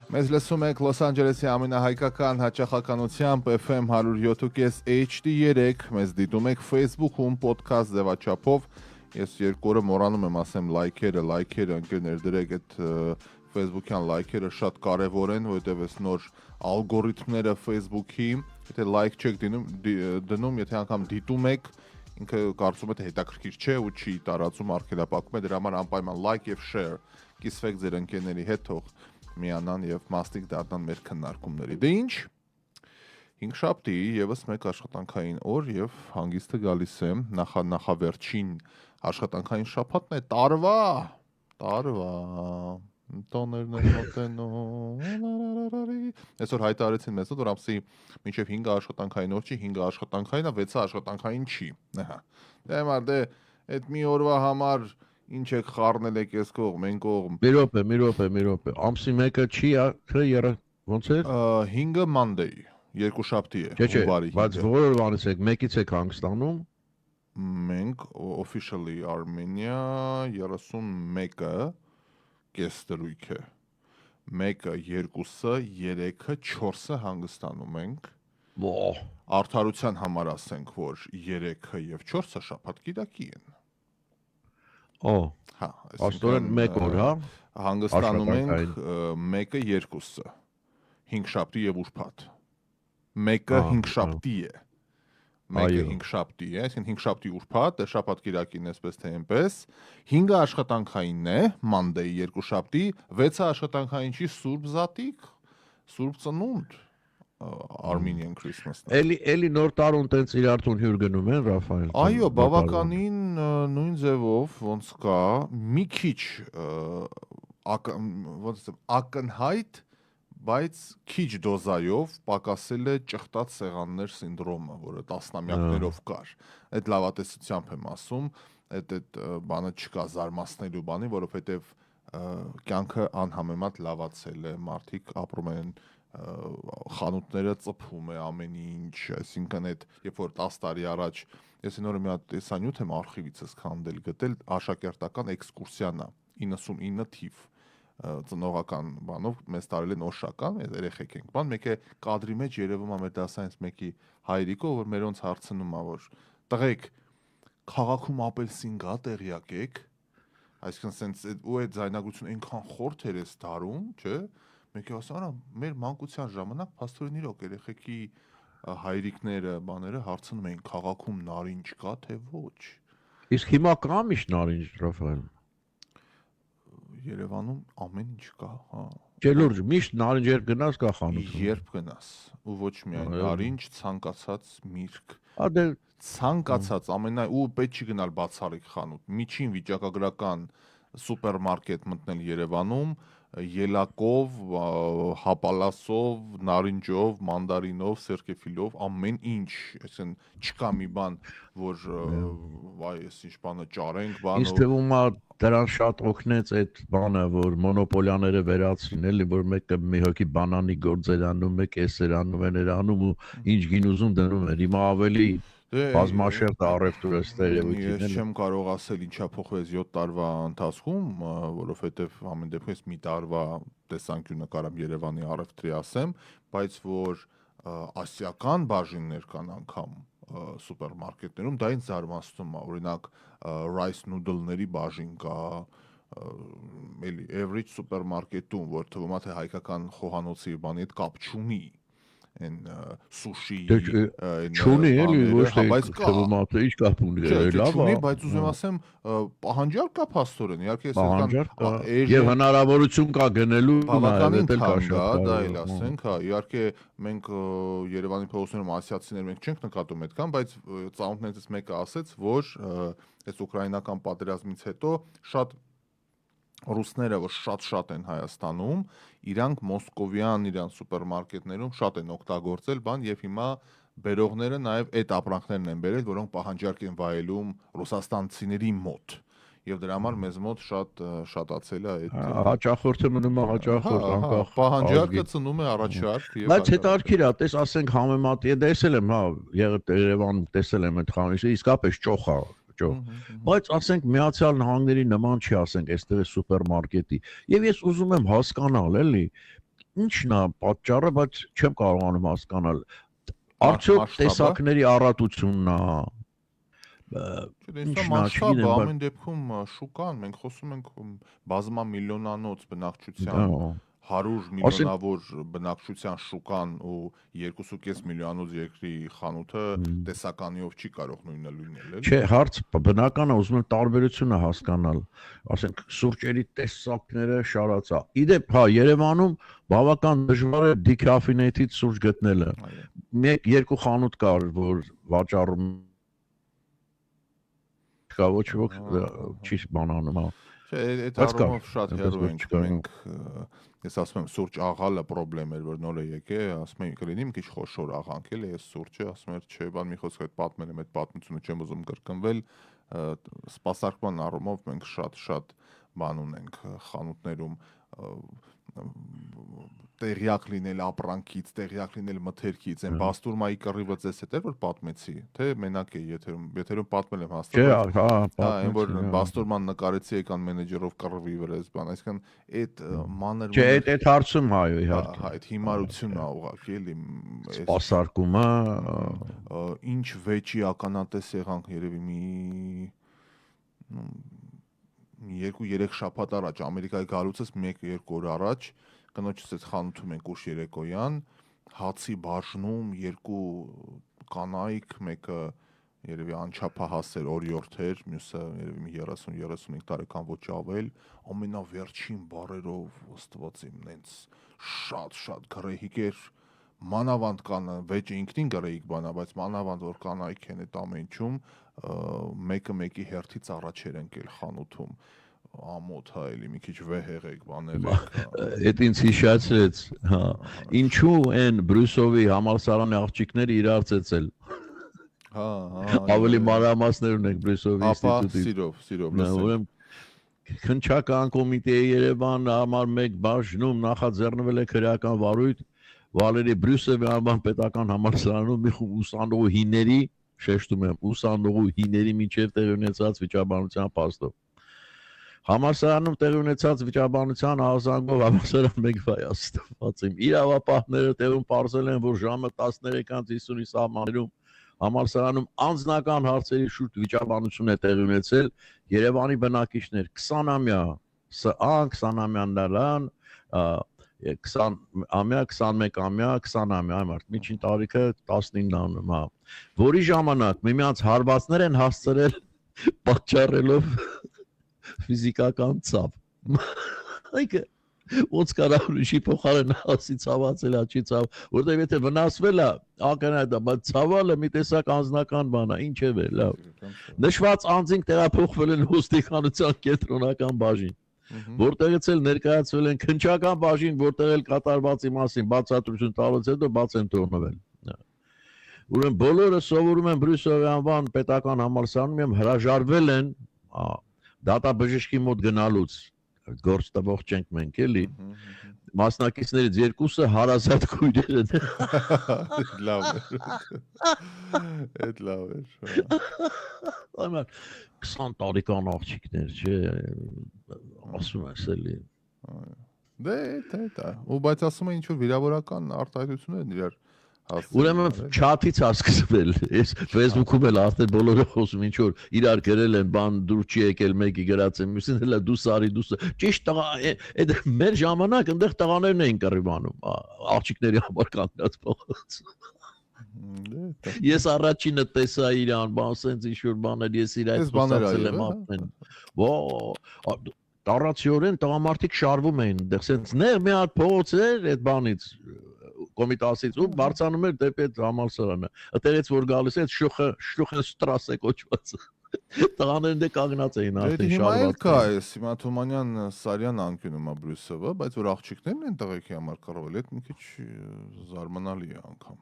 Մեզ լսում եք Լոս Անջելեսի ամենահայկական հաճախականությամբ FM 107.5 HD3, մեզ դիտում եք Facebook-ում podcast ձևաչափով, ես երկու օրը մոռանում եմ ասեմ լայքերը ընկերներ դրեք այդ Facebook-յան լայքերը շատ կարևոր են, որովհետև այս նոր ալգորիթմները Facebook-ի, եթե լայք չեք դնում, եթե անգամ դիտում եք, ինքը կարծում է թե հետաքրքիր չէ ու չի տարածում, արգելափակում է, դրա համար անպայման like եւ share, կիսվեք ձեր ընկերների հետ թող միանան եւ մաստիկ դառնան մեր քննարկումների։ Դե ինչ, 5 շաբթի եւս մեկ աշխատանքային օր եւ հանգիստը գալիս է նախավերջին աշխատանքային շաբաթն է տարվա տոներն են մոտենում այսօր հայտարարեցին մեզ որ ամսի մինչեւ 5 աշխատանքային օր չի 5 աշխատանքային է 6 աշխատանքային չի դե մարդ այդ մի օրվա համար ինչ եք խառնել եք ես կողմ, են կողմ։ Մի րոպե։ Ամսի մեկը չի, թե ոնց է։ 5-ը Monday, երկու շաբթի է, հունվարի 5-ը։ Բայց որը բանից եք, մեկից եք հանգստանում։ Մենք officially Armenia 31-ը կեստրույք է։ 1-ը, 2-ը, 3-ը, 4-ը հանգստանում ենք։ Արդարության համար ասենք, որ 3-ը եւ 4-ը շաբաթ գիտակի են։ Հա, աստորեն 1 օր, հա։ Հանգստանում ենք 1-ը 2-ը 5 շաբթի եւ ուրբաթ 1-ը 5 շաբթի է 1-ը 5 շաբթի է, այսինքն 5 շաբթի ուրբաթ, շաբաթ կիրակին այսպես թե այնպես 5-ը աշխատանքային է, Monday 2 շաբթի, 6-ը աշխատանքային չի, Սուրբ Զատիկ, Սուրբ Ծնունդ, Armenian Christmas։ Էլի նոր տարուն տենց իրար տուն հյուր գնում են, Ռաֆայել։ Այո, բավականին նույն ձևով ոնց կա, մի քիչ ակնհայտ, բայց քիչ դոզայով պակասել է ճխտած սեղաններ սինդրոմը, որը տասնամյակներով կար։ Այդ լավատեսությամբ եմ ասում, այդ բանը չկա զարմացնելու բանի, որովհետև կյանքը անհամեմատ լավացել է, մարդիկ ապրում են խանութները ծփում է ամեն ինչ, այսինքն այդ երբ որ 10 տարի առաջ ես նորը մի հատ տեսանյութ եմ արխիվիցս քանդել գտել աշակերտական էքսկուրսիան 99 թիվ ծնողական բանով մեզ տարել են Օշական, այս երեխեք ենք բան, մեկ է կադրի մեջ երևում է մեր դասայից մեկի հայրիկը, որ մերոնց հարցնում է, որ տղեկ քաղաքում ապելսին կա, տեղյակ եք, այսինքն սենց ու այդ ձայնագրությունը այնքան խորթ էր էս դարում, չէ, մեկ է ասում, մեր մանկության ժամանակ փաստորեն իրոք երեխեքի հայրիկները, բաները հարցնում էին քաղաքում նարինջ կա, թե ոչ։ Իսկ հիմա կա միշտ նարինջ, Ռաֆայել։ Երևանում ամեն ինչ կա, հա։ Չէ, լուրջ, միշտ նարինջ երբ գնաս կա խանութում։ Երբ գնաս, ու ոչ միայն նարինջ, ցանկացած միրգ։ Դե ցանկացած ու պետք չի գնալ բացառիկ խանութ։ Միջին վիճակագրական սուպերմարկետ մտնել Երևանում ելակով, հապալասով, նարինջով, մանդարինով, սերկեֆիլով, ամեն ինչ, այսինքն չկա մի բան, որ վայ, ես ինչ բանը ճարենք, բանը։ Ինձ թվում է դրան շատ օգնեց այդ բանը, որ մոնոպոլիաները վերացրին, էլի, որ մեկը մի հոգի բանանի գործեր անում, մեկը էսեր անում, էներ անում ու ինչ գին ուզում դնում էր։ Հիմա ավելի բազմաշերտ առևտուր է ստերեոտիպն։ Ես չեմ կարող ասել ինչա փոխվեց 7 տարվա ընթացքում, որովհետև ամեն դեպքում ես մի տարվա տեսանկյունը կարամ Երևանի առևտրի ասեմ, բայց որ ասիական բաժիններ կան անգամ սուպերմարկետներում, դա ինձ զարմացնում է, օրինակ rice noodle-ների բաժին կա, էլի average սուպերմարկետում, որ թվում է թե հայկական խոհանոցի բանի հետ կապ չունի են սուշի չունի էլի ոչ թե թվում է թե ինչ կապ ունի լավ է բայց ուզում ասեմ պահանջարկ կա փաստորեն իհարկե եւ հնարավորություն կա գնելու բավականին թանկ է դա էլ ասենք հա իհարկե մենք Երևանի փողոցներում ասիացիներ մենք չենք նկատում այդքան բայց ծանոթներից մեկը ասեց որ այս ուկրաինական պատերազմից հետո շատ ռուսները որ շատ են Հայաստանում, իրանք մոսկովյան իրան սուպերմարկետներում շատ են օգտագործել բան եւ հիմա բերողները նաեւ այդ ապրանքներն են բերել, որոնք պահանջարկ են վայելում ռուսաստանցիների մոտ։ Եվ դրա համար մեզ մոտ շատ շատացել է այդ հաճախորդը մնում է հաճախորդ անկախ պահանջարկը ծնում է առաջարկ եւ բայց հետարքիր է, տես ասենք համեմատ տեսել եմ, հա, Երևանում տեսել եմ այդ խանութը, իսկապես ճոխ է Բայց ասենք Միացյալ Նահանգների նման չի ասենք այստեղ է սուպերմարկետի։ Եվ ես ուզում եմ հասկանալ, էլի, Ինչն է պատճառը, բայց չեմ կարողանում հասկանալ։ Արդյոք տեսակների առատությունն է։ Ինչա մասշտաբը ամեն դեպքում շուկան, մենք խոսում ենք բազմամիլիոնանոց բնակչության 100 միլիոնավոր բնակչության շուկան ու 2.5 միլիոնոց երկրի խանութը տեսականիով չի կարող նույնը լինել, էլի։ Չէ, հարց բնական է, ուզում եմ տարբերությունը հասկանալ։ Ասենք սուրճերի տեսակները շարածա։ Իդեպ, հա, Երևանում բավական դժվար է decaffeinated սուրճ գտնելը։ Երկու խանութ կար, որ վաճառում կա, ոչ ոք չի բանանում, հա։ Չէ, այդ առումով շատ հեռու ենք մենք, ես ասում եմ, սուրճ աղալը պրոբլեմ էր, որ նոր է եկե, ասում եմ, կլինի մի քիչ խոշոր աղանք էլի, այս սուրճը, ասում եմ, չէ, բան մի խոսք այդ պատմել եմ, այդ պատմությունը չեմ ուզում կրկնվել, սպասարկման առումով մենք շատ բան ունենք խանութներում տեղյակ լինել ապրանքից, տեղյակ լինել մթերքից, այն Բաստուրմայի կռիվը ձեզ հետ էր որ պատմեցի, թե մենակ է եթերում պատմել եմ հաստատ։ Հա, այն որ Բաստուրման նկարեցի եկան մենեջերով կռվի վրա, բան, այսինքն այդ մանր Չէ, այդ հարցում այո, իհարկե։ Հա, այդ հիմարությունն է ուղղակի էլի սպասարկումը ինչ վեճի ականատես եղանք երևի մի 2-3 շաբաթ առաջ Ամերիկայի գալուցս 1-2 օր առաջ կնոջս այդ խանութում ենք ուշ երեկոյան հացի բաժնում երկու կանայք մեկը երևի անչափահաս էր օրիորդ էր մյուսը երևի 30-35 տարեկան ոչ ավել ամենավերջին բարերով աստված իմ նենց շատ գրեհիկ էր մանավանդ կան վեճը ինքնին գրեհիկ բանա բայց մանավանդ որ կանայք են այդ ամենչում մեկը մեկի հերթից առաջ էր ընկել խանութում ամոթ հա էլի մի քիչ վեհեղեք բաներ այդ ինձ հիշացրեց հա ինչու են Բրյուսովի համալսարանի աղջիկները իրար ծեցել հա ավելի մանրամասներ ունենք Բրյուսովի ինստիտուտի սիրով ուրեմն քննչական կոմիտեի Երևան համար մեկ բաժնում նախաձեռնվել է քրեական վարույթ Վալերի Բրյուսովի անվան պետական համալսարանում մի ուսանողուհիների շեշտում եմ ուսանողուհիների միջև տեղի ունեցած վիճաբանության փաստով Համալսարանում տեղի ունեցած վիճաբանության ահազանգով համալսարան մեկ վայաստված իմ իրավապահները տեղում պարզել են որ ժամը 13:50-ի սահմաններում համալսարանում անձնական հարցերի շուրջ վիճաբանություն է տեղի ունեցել Երևանի բնակիչներ 20-ամյա ՍԱ 20-ամյաններն 20-ամյա 21-ամյա 20-ամյա այ մարդ միջին տարիքը 19-անում հա որի ժամանակ միմյանց հարվածներ են հասցրել պատճառելով ֆիզիկական ցավ այգը ոնց կարող ուրիշի փոխարեն ասի ցավացել է չի ցավ որտեվ եթե վնասվել է ակնհայտ է բայց ցավալը մի տեսակ անձնական բան է ինչև է լավ նշված անձինք տեղափոխվել են ոստիկանության կենտրոնական բաժին որտեղից էլ ներկայացվել են քննչական բաժին որտեղ էլ կատարվածի մասին բացատրություն տալուց հետո բաց են թողնվել ուրեմն բոլորը սովորում են Բրյուսովի անվան պետական համալսարանում եւ հրաժարվել են դատաբժշկի մոտ գնալուց գործ տվող չենք մենք էլի մասնակիցներից երկուսը հարազատ քույրեր են լավ է լավ է այմար 20 տարեկան աղջիկներ չէ ասում ես էլի դե ու բայց ասում են ինչ որ վիրավորական արտահայտություններ են իրար Ուրեմն չաթից է սկսվել ես Facebook-ում էլ արդեն բոլորը խոսում ինչ որ իրար գրել են բան դուր չի եկել մեկի գրած են մյուսին հələ դու սարի ճիշտ տղա այդ մեր ժամանակ այնտեղ տղաներն էին կռիվանում աղջիկների համար կանգնած փողոց ես առաջինը տեսա իրան բան sense ինչ որ բաներ ես իր այդ խոսացել եմ ապեն տարածիորեն տղամարդիկ շարվում էին այնտեղ sense ներ մի հատ փողոց էր այդ բանից կոմիտասից ու բարձանում էր դեպի այդ համալսարանը։ Այդտեղից որ գալիս է Շլուխենշտրասե կոչված։ Տղաներն դե կանգնած էին արդեն շարված։ Հիմա էլ կա էս, հիմա Թումանյան Սարյան անկյունում է Բրյուսովը, բայց որ աղջիկներն են տղեկի համար կռվել, այդ մի քիչ զարմանալի է անգամ։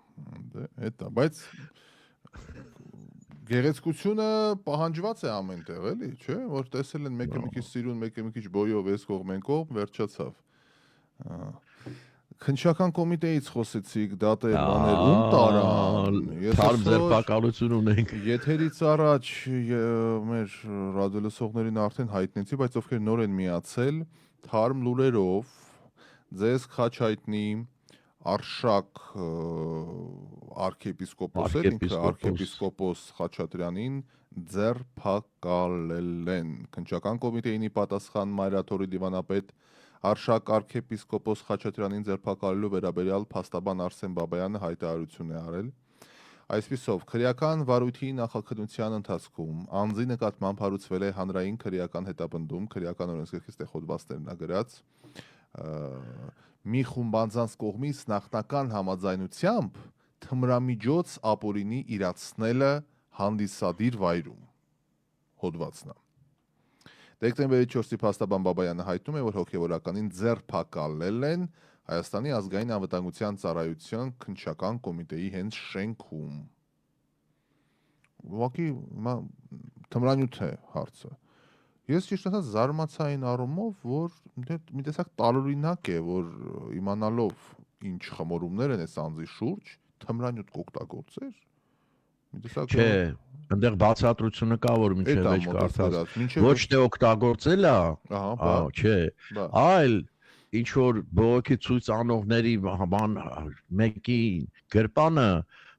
Դե այդ է, բայց գեղեցկությունը պահանջված է ամենտեղ, էլի, չէ՞, որ տեսել են մեկը մի քիչ սիրուն, մեկը մի քիչ բոյով, այս կողմ են կողմ, վերջացավ։ Քննչական կոմիտեից խոսեցիք, դատեր, բաներ, ում տարան։ Թարմ ձերբակալություն ունենք։ Եթերից առաջ մեր ռադիոլսողներին արդեն հայտնեցի, բայց ովքեր նոր են միացել, թարմ լուրերով ձեզ քաչ հայտնի Արշակ arczepiskopos arczepiskopos Խաչատրյանին ձերբակալել են քննչական կոմիտեի պատասխան Մայրաթորի դիվանապետ Արշակ arczepiskopos Խաչատրյանին ձերբակալելու վերաբերյալ փաստաբան Արսեն Բաբայանը հայտարարություն է արել Այսպիսով, քրեական վարույթի նախաքննության ընթացքում անձի նկատմամբ հարուցվել է հանրային քրեական հետապնդում, քրեական օրենսգրքի ստեխոդվածներն ագրած մի խումբ անձանց կողմից նախնական համաձայնությամբ թմրամիջոց ապօրինի իրացնելը հանդիսադիր վայրում հոդվածն է։ Դեկտեմբերի 4-ի փաստաբան Բաբայանը հայտնում է, որ հոգևորականին ձերբակալել են Հայաստանի ազգային անվտանգության ծառայության քննչական կոմիտեի հենց շենքում։ Ուղղակի թմրանյութ է հարցը։ Ես ճիշտ ասած զարմացա այն առումով, որ մի տեսակ տարօրինակ է, որ իմանալով ինչ խմորումներ են այս անձի շուրջ, թմրանյութ կօգտագործեր։ Մի տեսակ Չէ, այնտեղ բացատրությունը կա, որ մինչև էջ կարծած ոչ թե օգտագործել է, չէ, այլ ինչ որ բողոքի ցույց անողների մեկի գրպանը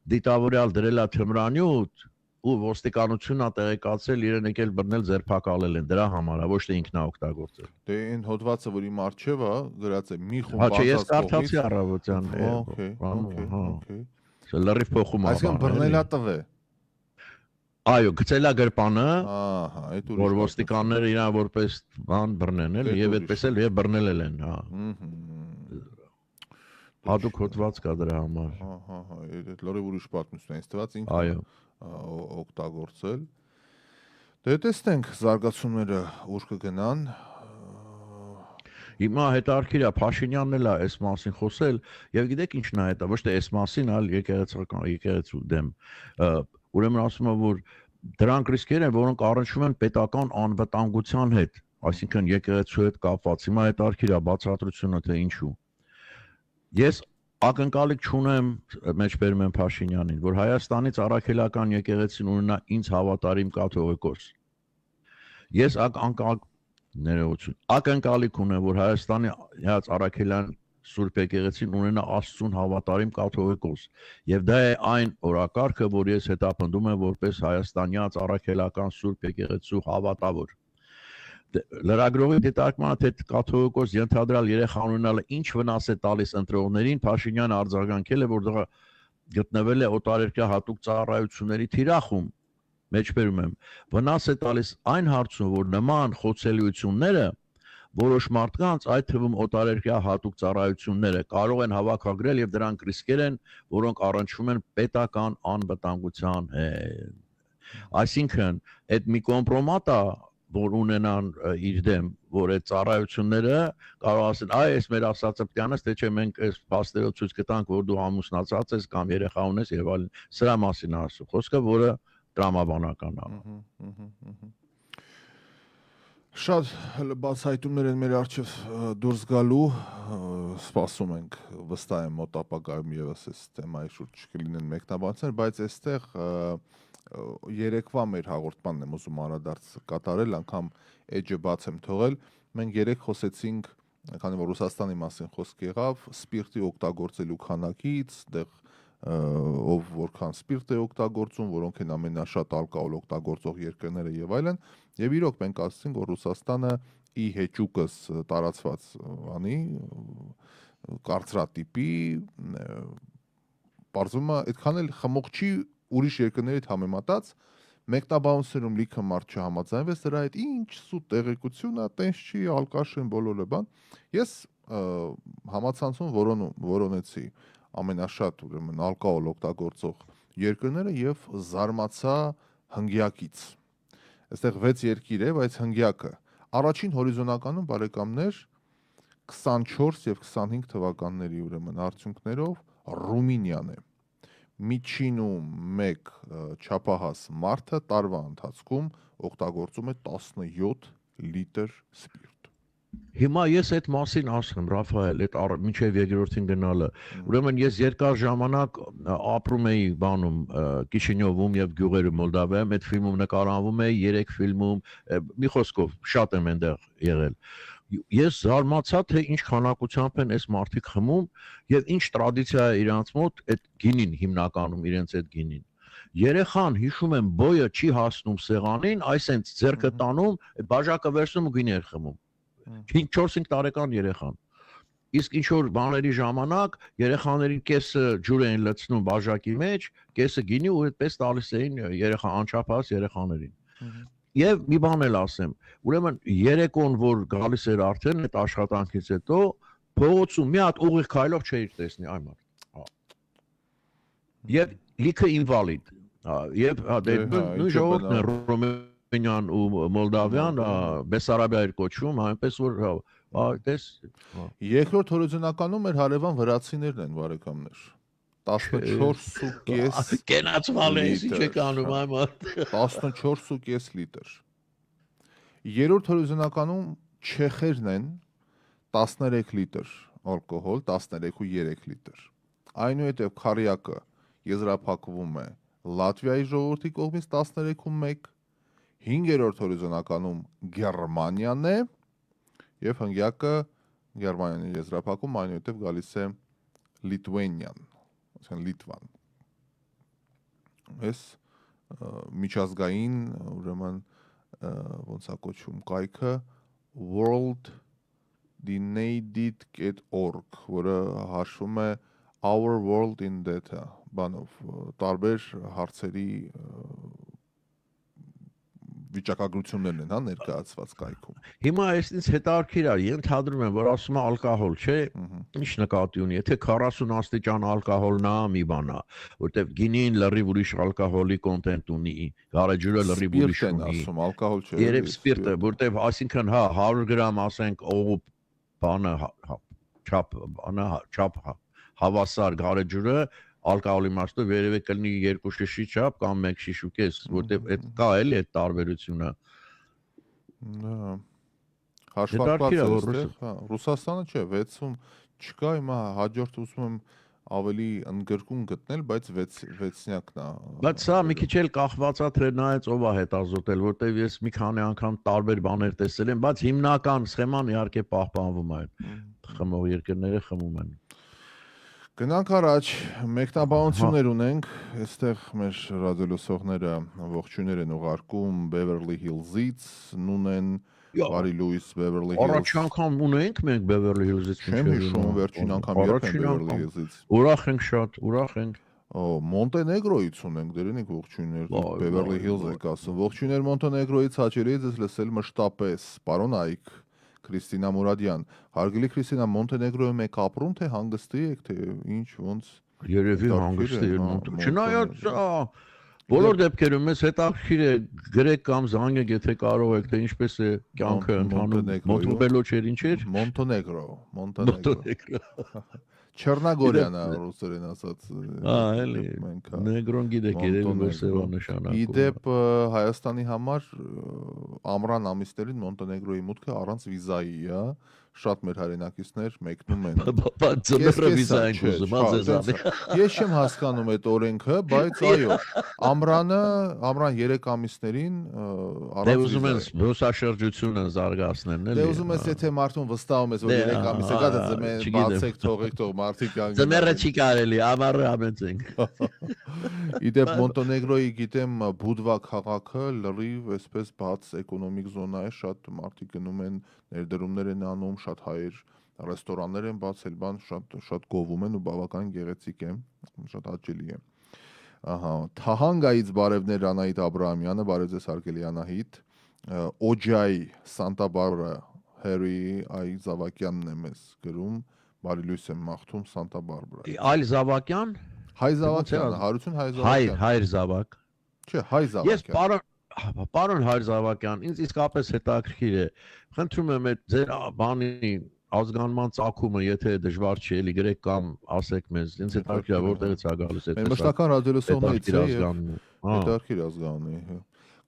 դիտավորյալ դրել է թմրանյութ ու ոստիկանությունն է տեղեկացել իրեն եկել բռնել ձերբակալել են դրա համար ոչ թե ինքն է օգտագործել Դե այն հոդվածը որ իմ առջև է գրած է մի խումբ Հա ես կարդացի առավոտյան Okay լրիվ փոխում է Այսինքն բռնելա տվե Այո գցել է գրպանը ահա այդ որ ոստիկանները իրան որպես բան բռնեն էլ եւ այդպես էլ եւ բռնել են հա Հատուկ հոդված կա դրա համար Ահա այդ լրիվ ուրիշ պատմություն է ինձ թվաց ինքը Այո օգտագործել Դե տեսնենք զարգացումները ուր կգնան Հիմա հետարքիր է Փաշինյանն էլ է այս մասին խոսել եւ գիտեք ինչն է հետա ոչ թե այս մասին այլ եկեղեցու դեմ ուրեմն ասում է որ դրանք ռիսկեր են որոնք առնչվում են պետական անվտանգության հետ այսինքն եկեղեցու հետ կապված հիմա հետարքիր է բացատրությունը թե ինչու Ես ակնկալիք չունեմ մեջբերում եմ Փաշինյանին, որ Հայաստանից առաքելական եկեղեցին ունենա ինձ հավատարիմ կաթողիկոս։ Ես ակնկալիք ունեմ, որ Հայաստանի առաքելական Սուրբ եկեղեցին ունենա Աստծուն հավատարիմ կաթողիկոս։ Եվ դա է այն օրակարգը, որ ես հետապնդում եմ որպես հայաստանյաց առաքելական Սուրբ եկեղեցու հավատավոր։ Լրագրողի դիտարկմանը թե կաթողիկոս ենթադրյալ երեխա ունենալը ինչ վնաս է տալիս ընտրողներին Փաշինյանը արձագանքել է որ դա գտնվել է օտարերկրյա հատուկ ծառայությունների թիրախում մեջբերում եմ վնաս է տալիս այն հարցում որ նման խոցելիությունները որոշ մարդկանց այդ թվում օտարերկրյա հատուկ ծառայությունները կարող են հավաքագրել եւ դրանք ռիսկեր են որոնք առնչվում են պետական անվտանգության հետ այսինքն այդ մի կոմպրոմատ է որ ունենան իր դեմ, որ այդ ծառայությունները կարող ասեն, այ այս մեր ասածը պետք է անես, թե չէ մենք այս փաստերով ցույց կտանք, որ դու ամուսնացած ես կամ երեխա ունես եւ այլն։ Սրա մասին ասում։ Խոսքը որը տրամաբանական է։ Շատ բացահայտումներ են մեր առջև դուրս գալու, սպասում ենք վստահ եմ մոտ ապագայում եւս այս թեմայի շուրջ կլինեն մեկնաբանություններ, բայց այստեղ երեկվա մեր հաղորդմանն եմ ուզում անդրադարձ կատարել, անգամ էջը բաց եմ թողել։ Մենք երեք խոսեցինք, քանի որ Ռուսաստանի մասին խոսք եղավ, սպիրտի օգտագործելու քանակից, դեղ ով որքան սպիրտ է օգտագործում, որոնք են ամենաշատ ալկոհոլ օգտագործող երկրները եւ այլն, եւ իրոք մենք ասացինք, որ Ռուսաստանը ի հեճուկս տարածված անի կարծրատիպի բարձում է այդքան էլ խմող չի ուրիշ երկրների հետ համեմատած մեկնաբանություններում լիքը մարդ չհամաձայնվեց դրա հետ ինչ սուտ տեղեկություն է տենց չի ալկաշեն բոլորը բան ես համացանցում որոնեցի ամենաշատ ուրեմն ալկոհոլ օգտագործող երկրները եւ զարմացա հնգյակից այստեղ 6 երկիր է բայց հնգյակը առաջին հորիզոնականում բարեկամներ 24 եւ 25 թվականների ուրեմն արդյունքներով Ռումինիան է Միջինում մեկ չափահաս մարդը տարվա ընթացքում օգտագործում է 17 լիտր սպիրտ Հիմա ես այդ մասին ասեմ, Ռաֆայել, այդ մինչև երկրորդին գնալը։ Ուրեմն ես երկար ժամանակ ապրում էի բանում Կիշինյովում եւ գյուղերում Մոլդավայում, այդ ֆիլմում նկարահանվում էի 3 ֆիլմում, մի խոսքով շատ եմ այնտեղ եղել։ Ես զարմացա թե ինչ քանակությամբ են այս մարդիկ խմում եւ ինչ տրադիցիա է իրանց մոտ այդ գինին հիմնականում իրենց այդ գինին։ Երեխան հիշում եմ բոյը չի հասնում սեղանին, այսենց ձեռքը տանում, այդ բաժակը վերցնում ու գինի էր խմում։ 4-5 տարեկան երեխան։ Իսկ ինչ որ բաների ժամանակ երեխաներին կեսը ջուր էին լցնում բաժակի մեջ, կեսը գինի ու այդպես տալիս էին երեխա անչափահաս երեխաներին։ Եվ մի բան էլ ասեմ, ուրեմն երեկոն որ գալիս էր արդեն այդ աշխատանքից հետո փողոցում մի հատ ուղիղ քայլող չէիր տեսնի այ մարդ։ Եվ լիքը ինվալիդ։ Եվ նույն ժողովուրդն է Ռոմենիան ու Մոլդավյան, Բեսարաբիա էր կոչվում, այնպես որ այդպես երկրորդ հորիզոնականում մեր հարևան վրացիներն են բարեկամներ 14.5 կենացվալ է ինչ է կանում այ մարդ 14.5 լիտր երրորդ հորիզոնականում չեխերն են 13 լիտր ալկոհոլ 13.3 լիտր այնուհետև քարյակը եզրափակվում է Լատվիայի ժողովրդի կողմից 13.1 5-րդ հորիզոնականում Գերմանիան է Եվ հնգյակը Գերմանիան եզրափակում այնուհետև գալիս է Լիտվենիան, ասեն Լիտվան։ Այս միջազգային ուրեմն ոնց է կոչվում կայքը worlddonated.org, որը հաշվում է Our World in Data, բանով տարբեր հարցերի վիճակագրություններն են, հա, ներկայացված կայքում։ Հիմա այսինքն հետարքիր արի, ընդհանրում եմ, որ ասում է ալկոհոլ, չէ, ինչ նկատի ունի, եթե 40 աստիճան ալկոհոլն է, մի բան է, որտեվ գինին լրիվ ուրիշ ալկոհոլի կոնտենտ ունի, գարեջուրը լրիվ ուրիշ ունի։ Ասում, ալկոհոլ չէ։ Երբ սպիրտը, որտեվ այսինքն հա 100 գրամ ասենք բանը չափ հավասար գարեջուրը ալկոհոլի մասով երևի կլինի 2 շիշի չափ կամ 1 շիշ ու կես, որտեվ այդ կա էլի այդ տարբերությունը։ Դա հաշվարկված է, հա, Ռուսաստանը չէ, 6-ում չկա, հիմա հաջորդ ուզում եմ ավելի ընդգրկուն գտնել, բայց 6-նյակն է։ Բայց սա մի քիչ էլ կախված է թե նայած ով է հետազոտել, որտեվ ես մի քանի անգամ տարբեր բաներ տեսել եմ, բայց հիմնական սխեման իհարկե պահպանվում է։ Խմող երկրները խմում են։ Գնանք առաջ, մեկնաբանություններ ունենք, այստեղ մեր ռադիոլսողները ողջույններ են ուղարկում Beverly Hills-ից, Նունեն, Բարի Լուիս Beverly Hills։ Առաջ անգամ ունենք մենք Beverly Hills-ից Չեմ հիշում վերջին անգամ երբ են Beverly Hills-ից։ Ուրախ ենք շատ, ուրախ ենք։ Մոնտենեգրոից ունենք, դերենիք ողջույններ, Beverly Hills եք ասում։ Ողջույններ Մոնտենեգրոից հաճելի է ձեզ լսել մշտապես, պարոն Այք։ Քրիստինա Մուրադյան, հարգելի Քրիստինա, Մոնտենեգրոյում եք ապրում, թե հանգստի եք, թե ինչ ոնց։ Երևի հանգստի է Մոնտենեգրո։ Չնայած բոլոր դեպքերում մեզ հետաքրքիր է գրեք կամ զանգեք, եթե կարող եք, թե ինչպես է կյանքը ընթանում։ Մոնտեբելո չէր, ինչ էր։ Մոնտենեգրո։ Չեռնագորյանը ռուսերեն ասած։ Էլի։ Նեգրոն գիտեք, երևի որ սևա նշանակում։ Իդեպ Հայաստանի համար ամռան ամիսներին Մոնտենեգրոյի մուտքը առանց վիզայի է, շատ մեր հայրենակիցներ մեկնում են։ Բայց ձմեռը վիզա են ուզում, ազեզանի։ Ես չեմ հասկանում այդ օրենքը, բայց այո, ամռան 3 ամիսներին առանց ուզում են զբոսաշրջությունը զարգացնեն, էլի։ Դե ուզում ես եթե մարդուն վստահում ես, որ 3 ամիս է գա, ձմեռ բացեք, թողեք, թող մարդիկ կանգնեն։ Ձմեռը չի կարելի, ամառը ամենցենք։ Իդեպ Մոնտենեգրոյի գիտեմ Բուդվա քաղաքը լրիվ այսպես բաց էկոնոմիկ զոնա է, շատ մարդիկ գնում են, ներդրումներ են անում, շատ հայեր ռեստորաններ են բացել, բան շատ գովում են ու բավական գեղեցիկ է, շատ հաճելի է։ Ահա, Թահանգայից բարևներ Անահիտ Աբրահամյանը, բարև ձեզ հարգելի Անահիտ, Օջայ Սանտա Բարբարա Հերի Այ Զավակյանն է մեզ գրում, բարի լույս եմ մաղթում Սանտա Բարբարա։ Այլ Զավակյան Հայ Զավակյան, Հարություն Հայ Զավակյան։ Հայր Զավակ։ Չէ, Հայ Զավակյան։ Ես պարոն Հայր Զավակյան, ինձ իսկապես հետաքրքիր է։ Խնդրում եմ այդ ձեր բանի ազգանման ծագումը, եթե դժվար չի, էլի գրեք կամ ասեք մեզ, ինձ հետաքրքիր է որտեղից է գալիս այդ։ Մեր մշտական ռադիոլսողներից է ազգանումը։ Հետաքրքիր ազգանունի։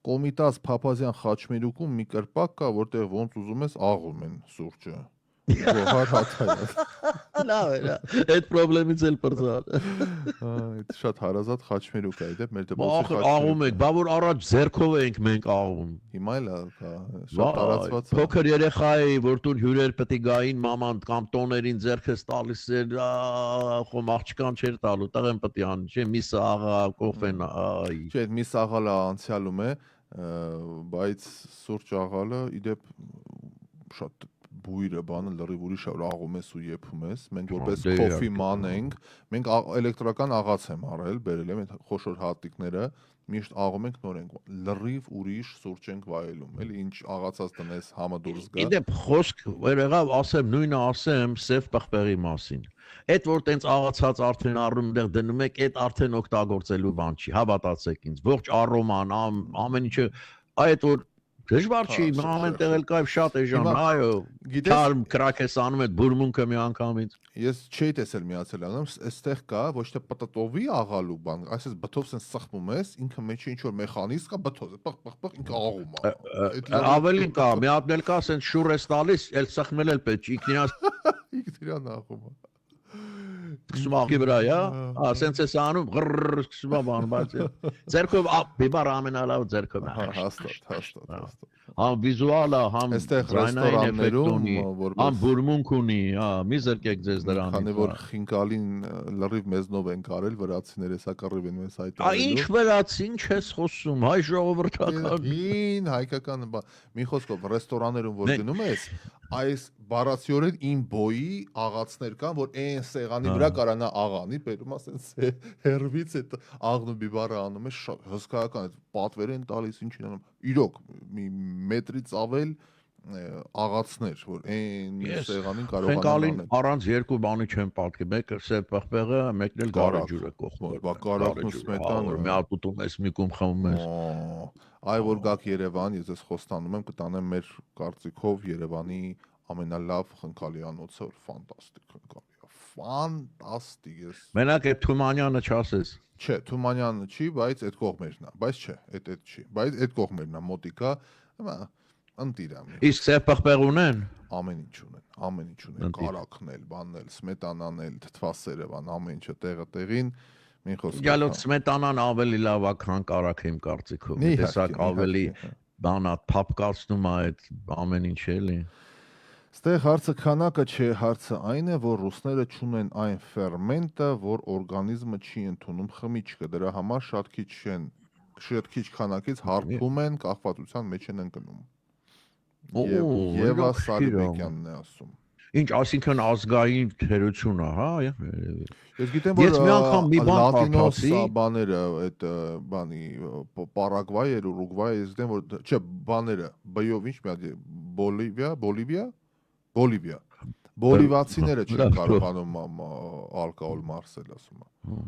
Կոմիտաս Փափազյան Խաչմերուկում մի կրպակ կա, որտեղ ոնց ուզում ես աղում են սուրճը։ Գոհար Հաթայան։ Լավ է, այդ խնդրից էլ բրծալ։ Այդ շատ հարազատ խաչմերուկ է, դեպ մեր դպրոցի Ախր աղում եք, բա որ առաջ ձերքով ենք մենք աղում։ Հիմա էլ շատ տարածված է։ Փոքր երեխա էի, որ դու հյուրեր պետք է գային մաման կամ տոներին ձերքս տալիս էր, խոմ աղջկան չէր տալու, տղեն պետք է անի, չէ, միսը աղա, կոֆեն, այ։ Չէ, այդ միս աղալը անցյալում է, բայց սուրճ աղալը իդեպ շատ բույրը բանը լրիվ ուրիշ է, որ աղում ես ու եփում ես, մենք որպես կոֆի ման ենք, մենք էլեկտրական աղաց եմ արել, բերել եմ այդ խոշոր հատիկները, միշտ աղում ենք նոր ենք, լրիվ ուրիշ սուրճ ենք վայելում, էլի ինչ աղացած տնես համը դուրս գա։ Իդեպ խոսք եղավ, ասեմ, նույնը ասեմ սև պղպեղի մասին։ Այդ որ տենց աղացած արդեն առում դեղ դնում եք, այդ արդեն օգտագործելու բան չի, հավատացեք ինձ։ Ողջ արոման, ամեն ինչը, այդ որ դժվար չի, ամեն տեղ էլ կայ շատ է ժամ, այո։ Գիտես, կրակ ես անում այդ բուրմունքը մի անգամից։ Ես չէի տեսել միացել անում, այստեղ կա ոչ թե պտտովի աղալու բան, այսպես բթով սեն սխմում ես, ինքը մեջ ինչ որ մեխանիզմ կա, բթով, պղ ինքը աղում է։ Ավելին կա, մի հատ էլ կա, սեն շուր ես տալիս, էլ սխմել էլ պետք, ինքնիրան աղում է։ Սկսում աղի վրա, սենց ես անում, գրրրր, սկսում ան, բայց ձերքով, բիբար ամենալավ ձերքով է։ Հաստատ։ Համ վիզուալը, համ ռեստորաններում, համ բուրմունք ունի, մի զրկեք ձեզ դրանից։ Քանի որ խինկալին լրիվ մեզնով են կարել, վրացիները հեսա կռիվ են մեզ հայտարարելու։ Ինչ վրացի, ինչ ես խոսում, հայ ժողովրդական։ Հին հայկական, մի խոսքով ռեստորաններում որ գնում ես, այս բառացիորեն իմ բոյի աղացներ կան, որ այն սեղանի վրա կարանա աղանի, բերում ասենց հերվից այդ աղն ու բիբարը անում է շատ հսկայական, այդ պատվեր են տալիս, ինչին անում։ Իրոք մի մետրից ավել աղացներ, որ այն սեղանին կարող են անել։ Առանց երկու բանի չեմ պատկի, մեկը սև պղպեղը, մեկն էլ գարեջուրը կողմը։ Բա կարակն ու սմետանը։ Մի հատ ուտում ես, մի կում խմում ես։ Այ որ գաք Երևան, ես ես խոստանում եմ կտանեմ մեր կարծիքով Երևանի ամենալավ խնկալիանոցը, որ ֆանտաստիկ խնկալի է։ Ֆանտաստիկ է։ Մենակ այդ Թումանյանը չասես։ Չէ, Թումանյանը չի, բայց այդ կողմերն է, բայց չէ, այդ չի, բայց այդ կողմերն է մոտիկա, ընտիրամ։ Իսկ սև պղպեղ ունեն։ Ամեն ինչ ունեն, կարակն էլ, բանն էլ, սմետանան էլ, թթվասերը, բան, ամեն ինչը տեղը տեղին։ Գալոց սմետանան ավելի լավ է, քան կարակը իմ կարծիքով։ Տեսակ ավելի բանա փապկացնում է այդ ամեն ինչ էլի։ Ստեղ հարցը քանակը չէ, հարցը այն է, որ ռուսները չունեն այն ֆերմենտը, որ օրգանիզմը չի ընդունում խմիչքը, դրա համար շատ քիչ քանակից հարբում են, կախվածության մեջ են ընկնում։ Եվա Սարիբեկյանն է ասում։ Ինչ, ասինքն ազգային թերություն է, հա։ Ես գիտեմ, որ լատինոս բաները, այդ բանի Պարագվայ էր, Ուրուգվայ, ես գիտեմ, որ չէ, բաները, բյով ինչ մի հատ Բոլիվիա։ Բոլիվացիները չեն կարողանում ալկոհոլ մարսել, ասում է։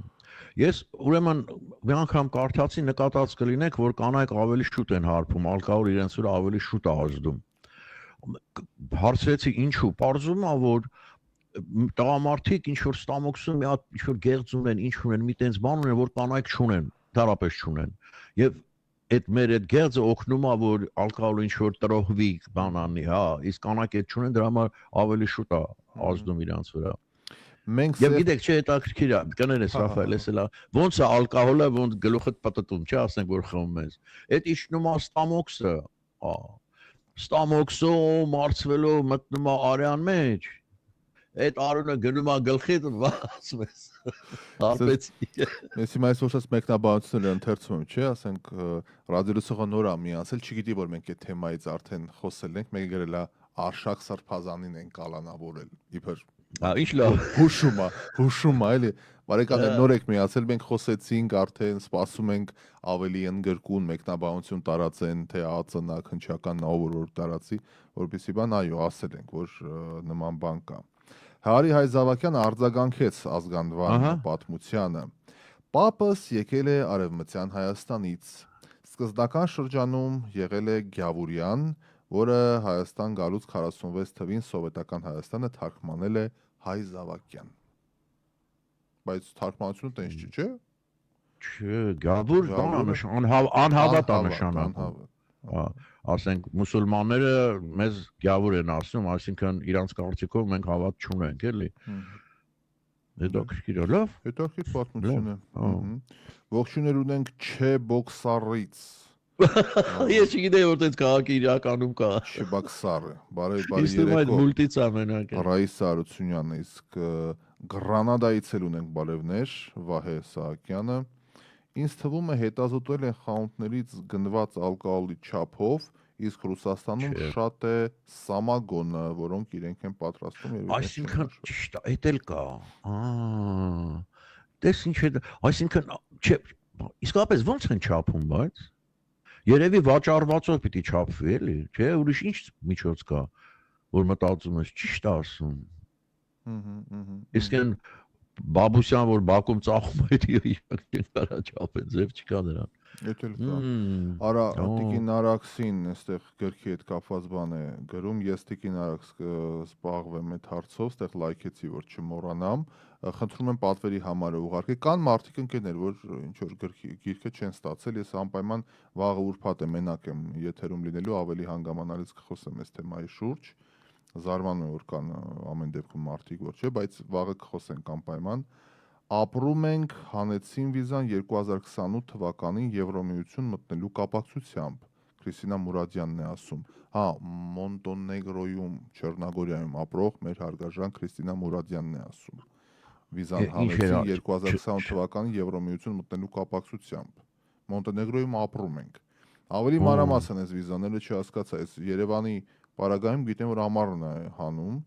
Ես ուրեմն մի անգամ կարդացի, նկատած կլինեք, որ կանայք ավելի շուտ են հարբում, ալկոհոլ իրենց վրա ավելի շուտ է ազդում։ Հարցրեցի ինչու, պարզվում է, որ տղամարդիկ ինչ որ ստամոքսում մի հատ ինչ որ գեղձ ունեն, ինչ ունեն, մի տենց բան ունեն, որ կանայք չունեն, դարապես չունեն։ Եվ այդ մեր այդ գեղձը օգնում է, որ ալկոհոլը ինչ որ տրոհվի, բան անի, հա, իսկ կանայք այդ չունեն, դրա համար ավելի շուտ է ազդում իրանց վրա։ Եվ գիտեք, չէ, հետաքրքիր է, կներես Ռաֆայել, էս էլա, ոնց է ալկոհոլը, ոնց գլուխդ պտտում, չէ, ասենք որ խմում ես։ Այդ իջնում է ստամոքսը, ստամոքսում մարցվելով մտնում է արյան մեջ, այդ արունը գնում է գլխիդ ու ասում ես, հարբեցի։ Ես հիմա այսօր շատ մեկնաբանություններ ընթերցում եմ, չէ, ասենք ռադիոլսողը նոր է միացել, չգիտի որ մենք այդ թեմայից արդեն խոսել ենք, մենք գրել է Արշակ Սրբազանին են կալանավորել, իբր Ինչ լավ։ Հուշում է, էլի։ Բարեկամներ նոր եք միացել, մենք խոսեցինք արդեն, սպասում ենք ավելի ընդգրկուն մեկնաբանություն տարածեն, թե ԱԾՆ քննչական նավոր տարածի, որպեսզի բան այո, ասել ենք, որ նման բան կա։ Հարի Հայ Զավակյանը արձագանքեց ազգանվան պատմությանը։ Պապս եկել է Արևմտյան Հայաստանից։ Սկզբնական շրջանում եղել է Գյավուրյան, որը Հայաստան գալուց 46 թվին սովետական Հայաստանը թարգմանել է Հայ Զավակյան։ Բայց թարգմանությունը տենց չի, չէ՞։ Չէ, Գյավուր անհավատ է նշանակում։ ասենք մուսուլմանները մեզ գյավուր են ասում, այսինքն իրանց կարծիքով մենք հավատ չունենք, էլի։ Հետաքրքիր է, լավ։ Հետաքրքիր պատմություն է։ Ողջույներ ունենք Չէ Բոքսարից։ Ես չգիտեի որ այդպես քաղաքի իրականում կա։ Չբաքսարը, բարի Իսկ այդ մուլտից ամենակ է։ Ռայիսա Արությունյանն, իսկ Գրանադայից էլ ունենք բարևներ, Վահե Սահակյանը։ Ինձ թվում է հետազոտել են խանութներից գնված ալկոհոլի չափով, իսկ Ռուսաստանում շատ է սամագոնը, որոնք իրենք են պատրաստում եւ այսինքն ճիշտ է, դա էլ կա։ Դες ինչ է, այսինքն չէ, իսկապես ո՞նց են չափում, բայց երևի վաճառվածով պիտի չափվի, էլի, չէ, ուրիշ ինչ միջոց կա, որ մտածում ես, ճիշտ է ասում։ Իսկ այն Բաբուսյան, որ Բաքում ծախում է, իրենք կարա չափեն, ձև չկա նրան։ Էդել կա։ Արա Տիկին Արաքսին այստեղ գրքի հետ կապված բան է գրում, ես Տիկին Արաքս զբաղվեմ այդ հարցով, այստեղ լայքեցի, որ չմոռանամ, խնդրում եմ պատվերի համար ուղարկել, կան մարդիկ ընկերներ, որ ինչ որ գիրքը չեն ստացել, ես անպայման վաղը ուրբաթ եմ, մենակ եմ եթերում լինելու, ավելի հանգամանալից կխոսեմ այս թեմայի շուրջ, զարմանում եմ, որ կան ամեն դեպքում մարդիկ, որ չէ, բայց վաղը կխոսենք անպայման։ Ապրում ենք, հանեցին վիզան 2028 թվականին Եվրոմիություն մտնելու կապակցությամբ, Քրիստինա Մուրադյանն է ասում, հա, Մոնտենեգրոյում, Չեռնագորիայում ապրող մեր հարգարժան Քրիստինա Մուրադյանն է ասում, վիզան հանեցին 2028 թվականին Եվրոմիություն մտնելու կապակցությամբ, Մոնտենեգրոյում ապրում ենք, ավելի մանրամասն այս վիզաները չհասկացա, այս Երևանի պարագայում գիտեմ, որ ամառն է հանում,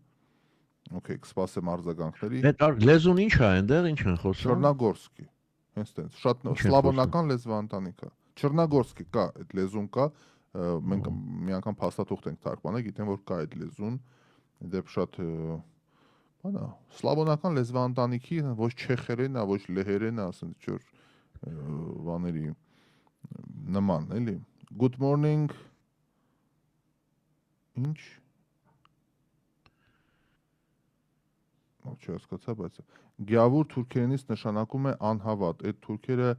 Okay, կսպասեմ արձագանքների։ Այդ լեզուն ինչ է այնտեղ, ինչ են խոսում։ Չեռնագորսկի։ Հենց տենց, շատ սլավոնական լեզվանտանիք է։ Չեռնագորսկի կա, այդ լեզուն կա, մենք մի անգամ փաստաթուղթ ենք թարգմանել, գիտեմ որ կա այդ լեզուն, դեպ շատ բանա, սլավոնական լեզվանտանիքի ոչ չեխերեն է, ոչ լեհերեն է, ասենք ինչ որ բաների նման, էլի։ Good morning։ Ինչ չհասկացա, բայց գյավուր թուրքերենից նշանակում է անհավատ, այդ թուրքերը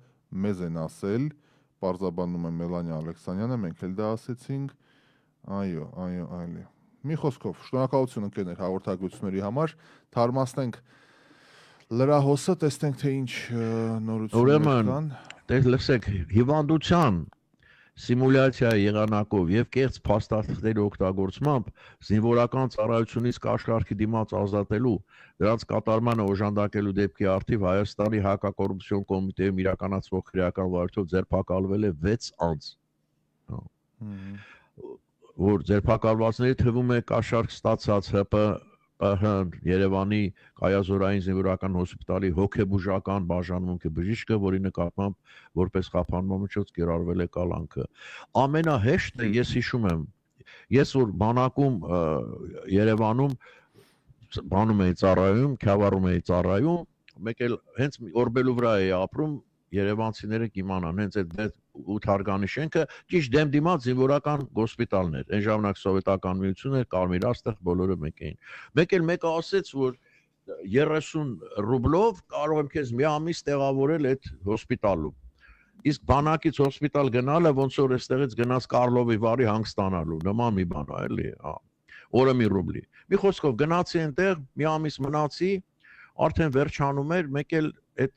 մեզ են ասել, պարզաբանում է Մելանիա Ալեքսանյանը, մենք էլ դա ասեցինք, այո, այլի։ Մի խոսքով, շնորհակալություն ընկերներ հաղորդագրությունների համար, թարմացնենք լրահոսը, տեսնենք թե ինչ նորություններ կան։ Ուրեմն, լսեք, հիվանդության սիմուլյացիայի եղանակով եւ կեղծ փաստաթղթերի օգտագործմամբ զինվորական ծառայությունից կաշառքի դիմաց ազատելու դրանց կատարմանը օժանդակելու դեպքի առթիվ Հայաստանի հակակոռուպցիոն կոմիտեում իրականացվող քրեական վարչով ձերբակալվել է 6 անձ, որ ձերբակալվածների թվում է կաշառք ստացած ՀՊՀ Երևանի կայազորային զինվորական հոսպիտալի հոգեբուժական բաժանմունքի բժիշկը, որի նկատմամբ որպես խափանումամիջոց կիրառվել է կալանքը։ Ամենահեշտը ես հիշում եմ, ես որ բանակում Երևանում բանում էի ծառայում, Քյավառում էի ծառայում, մեկ էլ հենց Օրբելու վրա էի ապրում, երևանցիները կիմանան, հենց այդ 8 հարգանի շենքը ճիշտ դեմ դիմաց զինվորական հոսպիտալն էր, այն ժամանակ սովետական միությունն էր, Կարմիր աստղ, բոլորը մեկ էին։ Մեկ էլ մեկը ասեց, որ 30 ռուբլով կարող եմ քեզ մի ամիս տեղավորել այդ հոսպիտալում։ Իսկ բանակից հոսպիտալ գնալը ոնց որ այստեղից գնաց Կարլովի Վարի հանգստանալու, նման մի բան է, էլի, օրը մի ռուբլի։ Մի խոսքով գնացի այնտեղ, մի ամիս մնացի, արդեն վերջանում էր, մեկ էլ այդ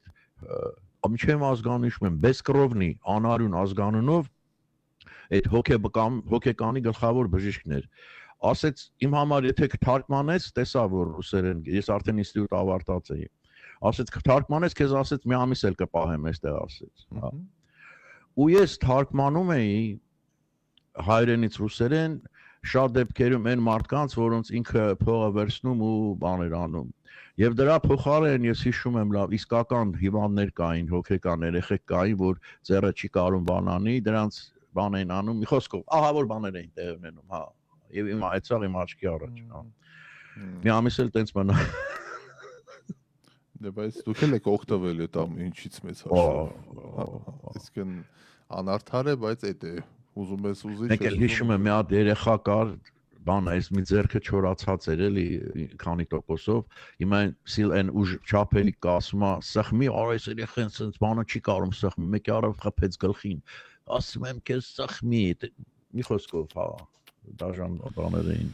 Չեմ ազգանիշում եմ, Բեսկրովնի անարյուն ազգանունով այդ հոգեկանի գլխավոր բժիշկն էր։ Ասեց իմ համար եթե կթարգմանես, տեսա որ ռուսերեն, ես արդեն ինստիտուտ ավարտած էի։ Ասեց կթարգմանես, քեզ ասեց մի ամիս էլ կպահեմ այստեղ, ասեց։ Ու ես թարգմանում էի հայերենից ռուսերեն շատ դեպքերում այն մարդկանց, որոնց ինքը փողը վերցնում ու բաներ անում։ Եվ դրա փոխարեն ես հիշում եմ լավ իսկական հիվանդներ կային, հոգեկան երեխեք կային, որ ձեռը չի կարում բանանի, դրանց բան էին անում, մի խոսքով, ահա որ բաներ էին տեղ ունենում, հա։ Եվ իմ այցաղ իմ աչքի առաջ, հա։ Մի ամիս էլ տենց մնա։ Դե բայց դուք էլ եք օգտվել այդ ինչից մեծ հաշվով։ Իսկն անարդար է, բայց այդ է ուզում ես ուզի։ Մեկ էլ հիշում եմ մի հատ երեխա կար, բան այս մի ձեռքը չորացած էր էլի քանի տոկոսով, հիմա այն ուժ չափերի կասում է, սխմի, այս երեխան sense բանը չի կարում սխմի, մեկի առավ խփեց գլխին, ասում եմ քեզ սխմի, մի խոսքով, հա, դաժան բաներ էին։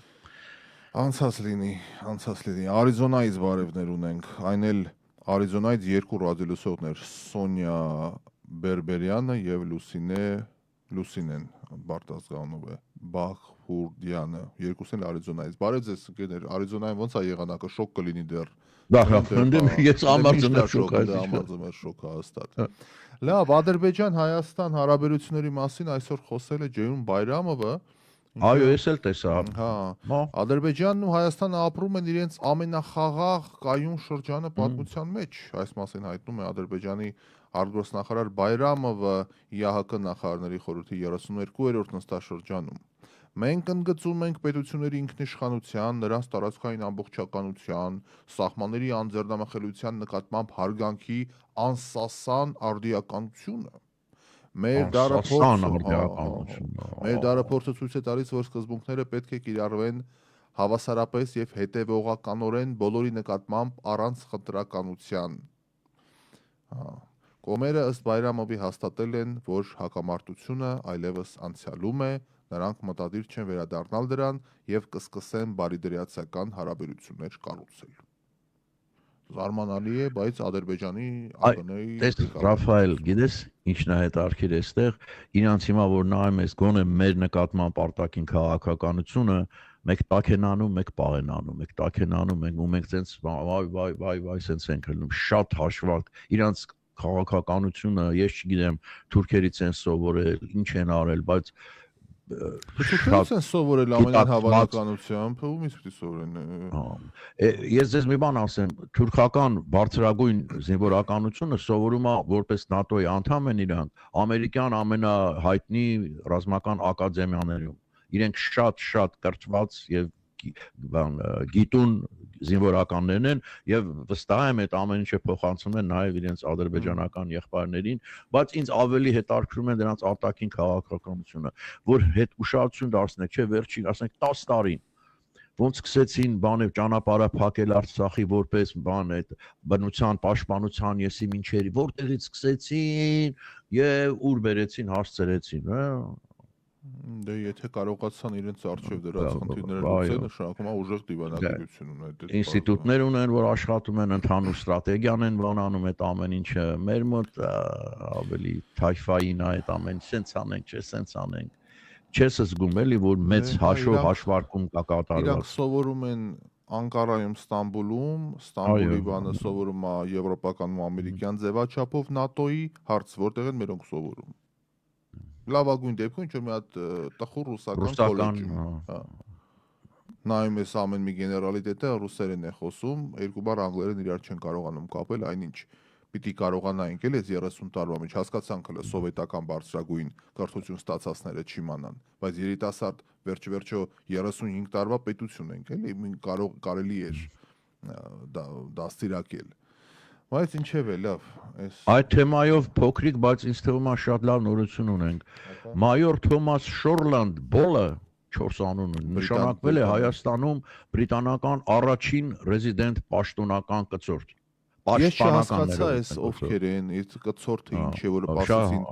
Անցած լինի։ Արիզոնայից բարևներ ունենք, այն էլ Արիզոնայից երկու ռադիոլսողներ, Սոնյա Բերբերյանը եւ Լուսինեն, Բարտազգանով է, Բախուրդյանը, երկուսն էլ Արիզոնայից։ Բարև ձեզ, գներ, Արիզոնայում ոնց է եղանակը, շոկ կլինի դեռ։ Ես ամարձներ շոկ ամարձներ շոկ հաստատ։ Լավ, Ադրբեջան-Հայաստան հարաբերությունների մասին այսօր խոսել է Ջեյուն Բայրամովը։ Այո, ես էլ տեսա։ Հա, Ադրբեջանն ու Հայաստանը ապրում են իրենց ամենախաղաղ կայուն շրջանը պատմության մեջ, այս մասին հայտնում է Ադրբեջանի արտգործնախարար Բայրամովը ՀՀԿ նախարարների խորհրդի 32-րդ նստաշրջանում։ Մենք ընդգծում ենք պետությունների ինքնիշխանության, նրանց տարածքային ամբողջականության, սահմանների անձեռնամխելիության նկատմամբ հարգանքի անսասան արդիականությունը։ Մեր դարափորձը ցույց է տալիս, որ սկզբունքները պետք է կիրառվեն հավասարապես եւ հետեւողականորեն բոլորի նկատմամբ առանց խնդրականության։ Կողմերը ըստ Բայրամովի հաստատել են, որ հակամարտությունը այլևս անցյալում է, նրանք մտադիր չեն վերադառնալ դրան եւ կսկսեն բարիդրացիական հարաբերություններ կառուցել։ Զարմանալի է, բայց Ադրբեջանի ԱՊՆ-ի Տես Ռաֆայել, գիտես ինչն է հետարքիր էստեղ, իրանց հիմա որ նայում ես գոնե մեր նկատմամբ արտաքին քաղաքականությունը, մեկ տակ են անում, մեկ պաղ են անում, մեկ տակ են անում, մենք սենց վայ սենց ենք հնում, շատ հաշվարկ, իրանց քաղաքականությունը, ես չգիտեմ, թուրքերից են սովորել, ինչ են արել, բայց Թուրքերից են սովորել ամենայն հավանականությամբ, ումից պիտի սովորեն։ Ես ձեզ մի բան ասեմ, թուրքական բարձրագույն զինվորականությունը սովորում է որպես ՆԱՏՕ-ի անդամ են իրանք, ամերիկյան ամենահայտնի ռազմական ակադեմիաներում։ Իրենք շատ կրթված եւ գիտուն զինվորականներն են եւ վստահ եմ այդ ամեն ինչը փոխանցում են նաեւ իրենց ադրբեջանական եղբայրներին, բայց ինձ ավելի հետաքրքրում է դրանց արտաքին քաղաքականությունը, որ հետ ուշադրություն դարձնեք, չէ, վերջին, ասենք 10 տարին ոնց սկսեցին բաներ ճանապարհը փակել Արցախի որպես բան այդ բնության պաշտպանության եսի մինչերի, որտեղից սկսեցին եւ ուր բերեցին, հասցրեցին, հա։ Դե եթե կարողացան իրենց արժեվ դրած խնդիրները լուծել, նշանակում է ուժեղ դիվանագիտություն ունեն։ Ինստիտուտներ ունեն, որ աշխատում են, ընդհանուր ստրատեգիան են բանանում այդ ամեն ինչը։ Մեր մոտ ավելի թայֆային է այդ ամեն ինչ, սենց անենք, չէ, սենց անենք։ Չես զգում էլի, որ մեծ հաշվով հաշվարկում կա կատարված։ Իրանք սովորում են Անկարայում, Ստամբուլում, Ստամբուլի բանը սովորում է եվրոպական ու ամերիկյան ձևաչափով ՆԱՏՕ-ի հարց, որտեղ են մերոնք սովորում։ Լավագույն դեպքում ինչ որ մի հատ տխուր ռուսական կոլեջում։ Նայում ես ամեն մի գեներալիտետը ռուսերեն է խոսում, երկու բառ անգլերեն իրար չեն կարողանում կապել, այնինչ պիտի կարողանայինք էլ այս 30 տարվա մեջ հասկացանք հələ սովետական բարձրագույն կրթություն ստացածները չիմանան, բայց երիտասարդ վերջ-վերջո 35 տարվա պետություն ենք, էլի կարելի էր դաստիարակել։ Բայց ինչև է, լավ, այդ թեմայով փոքրիկ, բայց ինձ թվում է շատ լավ նորություն ունենք։ Մայոր Թոմաս Շորլանդ Բոլը 4 անուն նշանակվել է Հայաստանում բրիտանական առաջին ռեզիդենտ պաշտոնական կցորդ։ Ես չհասկացա այս ովքեր են, այս կցորդը ինչ է, որը պաշտեցին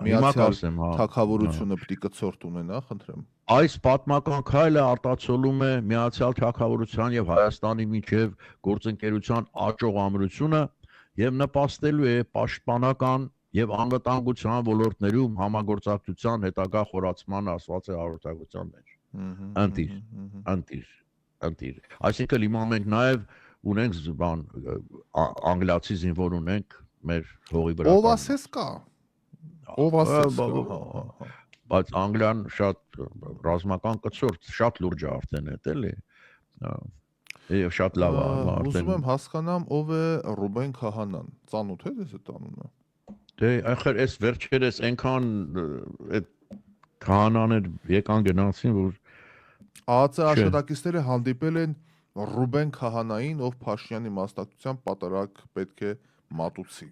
միացյալ թագավորությունը պիտի կցորդ ունենա, խնդրեմ։ Այս պատմական քայլը արտացոլում է միացյալ թագավորության եւ Հայաստանի միջև գործընկերության աճող ամրությունը եւ նպաստելու է պաշտպանական եւ անվտանգության ոլորտներում համագործակցության հետագա խորացման ասված է հաղորդակցության մեջ։ Անտիր։ Այսինքն հիմա մենք նաեւ ունենք բան անգլիացի զինվոր ունենք մեր հողի վրա։ Ով ասես կա։ Բայց Անգլիան շատ ռազմական կցորդ, շատ լուրջ է արդեն է, էլի։ Եվ շատ լավ է արդեն։ Ուզում եմ հասկանամ ով է Ռուբեն Քահանան։ Ծանոթ է դες այդ անունը։ Դե ախր այս վերջերս այնքան այդ քահանաներ եկան գնացին, որ ԱԱՑ աշխատակիցները հանդիպել են Ռուբեն Քահանային, ով Փաշինյանի մասնակցությամբ պատարագ պետք է մատուցի։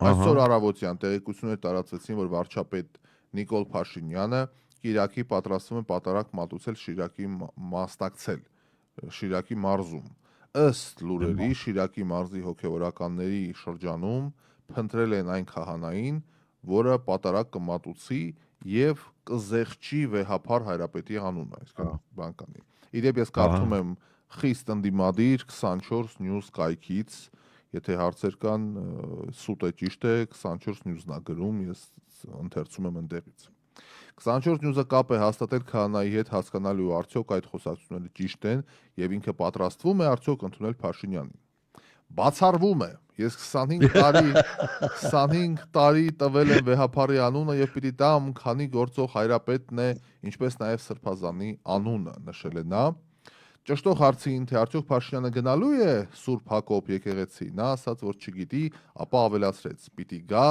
Այսօր առավոտյան տեղեկություններ տարածեցին, որ վարչապետ Նիկոլ Փաշինյանը Կիրակի պատրաստվում է պատարագ մատուցել Շիրակի մասնակցել Շիրակի մարզում։ Ըստ լուրերի Շիրակի մարզի հոգևորականների շրջանում փնտրել են այն քահանային, որը պատարագ կմատուցի եւ կզեղչի վեհապար հայրապետի անունը, այսինքն բան կանի։ Իդեպ ես կարդում եմ խիստ ընդդիմադիր 24 news կայքից, եթե հարցեր կան, սուտ է ճիշտ է, 24 news-ն է գրում, ես ընթերցում եմ ընդեղից։ 24 news-ը կապ է հաստատել քահանայի հետ հասկանալու արդյոք այդ խոսակցությունները ճիշտ են եւ ինքը պատրաստվում է արդյոք ընդունել Փաշինյանին։ Բացառվում է։ Ես 25 տարի տվել եմ վեհապարի անունը եւ պիտի տամ, քանի գործող հայրապետն է, ինչպես նաեւ Սրբազանի անունը, նշել է նա։ Ճշտող հարցին, թե արդյոք Փաշինյանը գնալու է Սուրբ Հակոբ եկեղեցի, նա ասաց, որ չգիտի, ապա ավելացրեց. պիտի գա,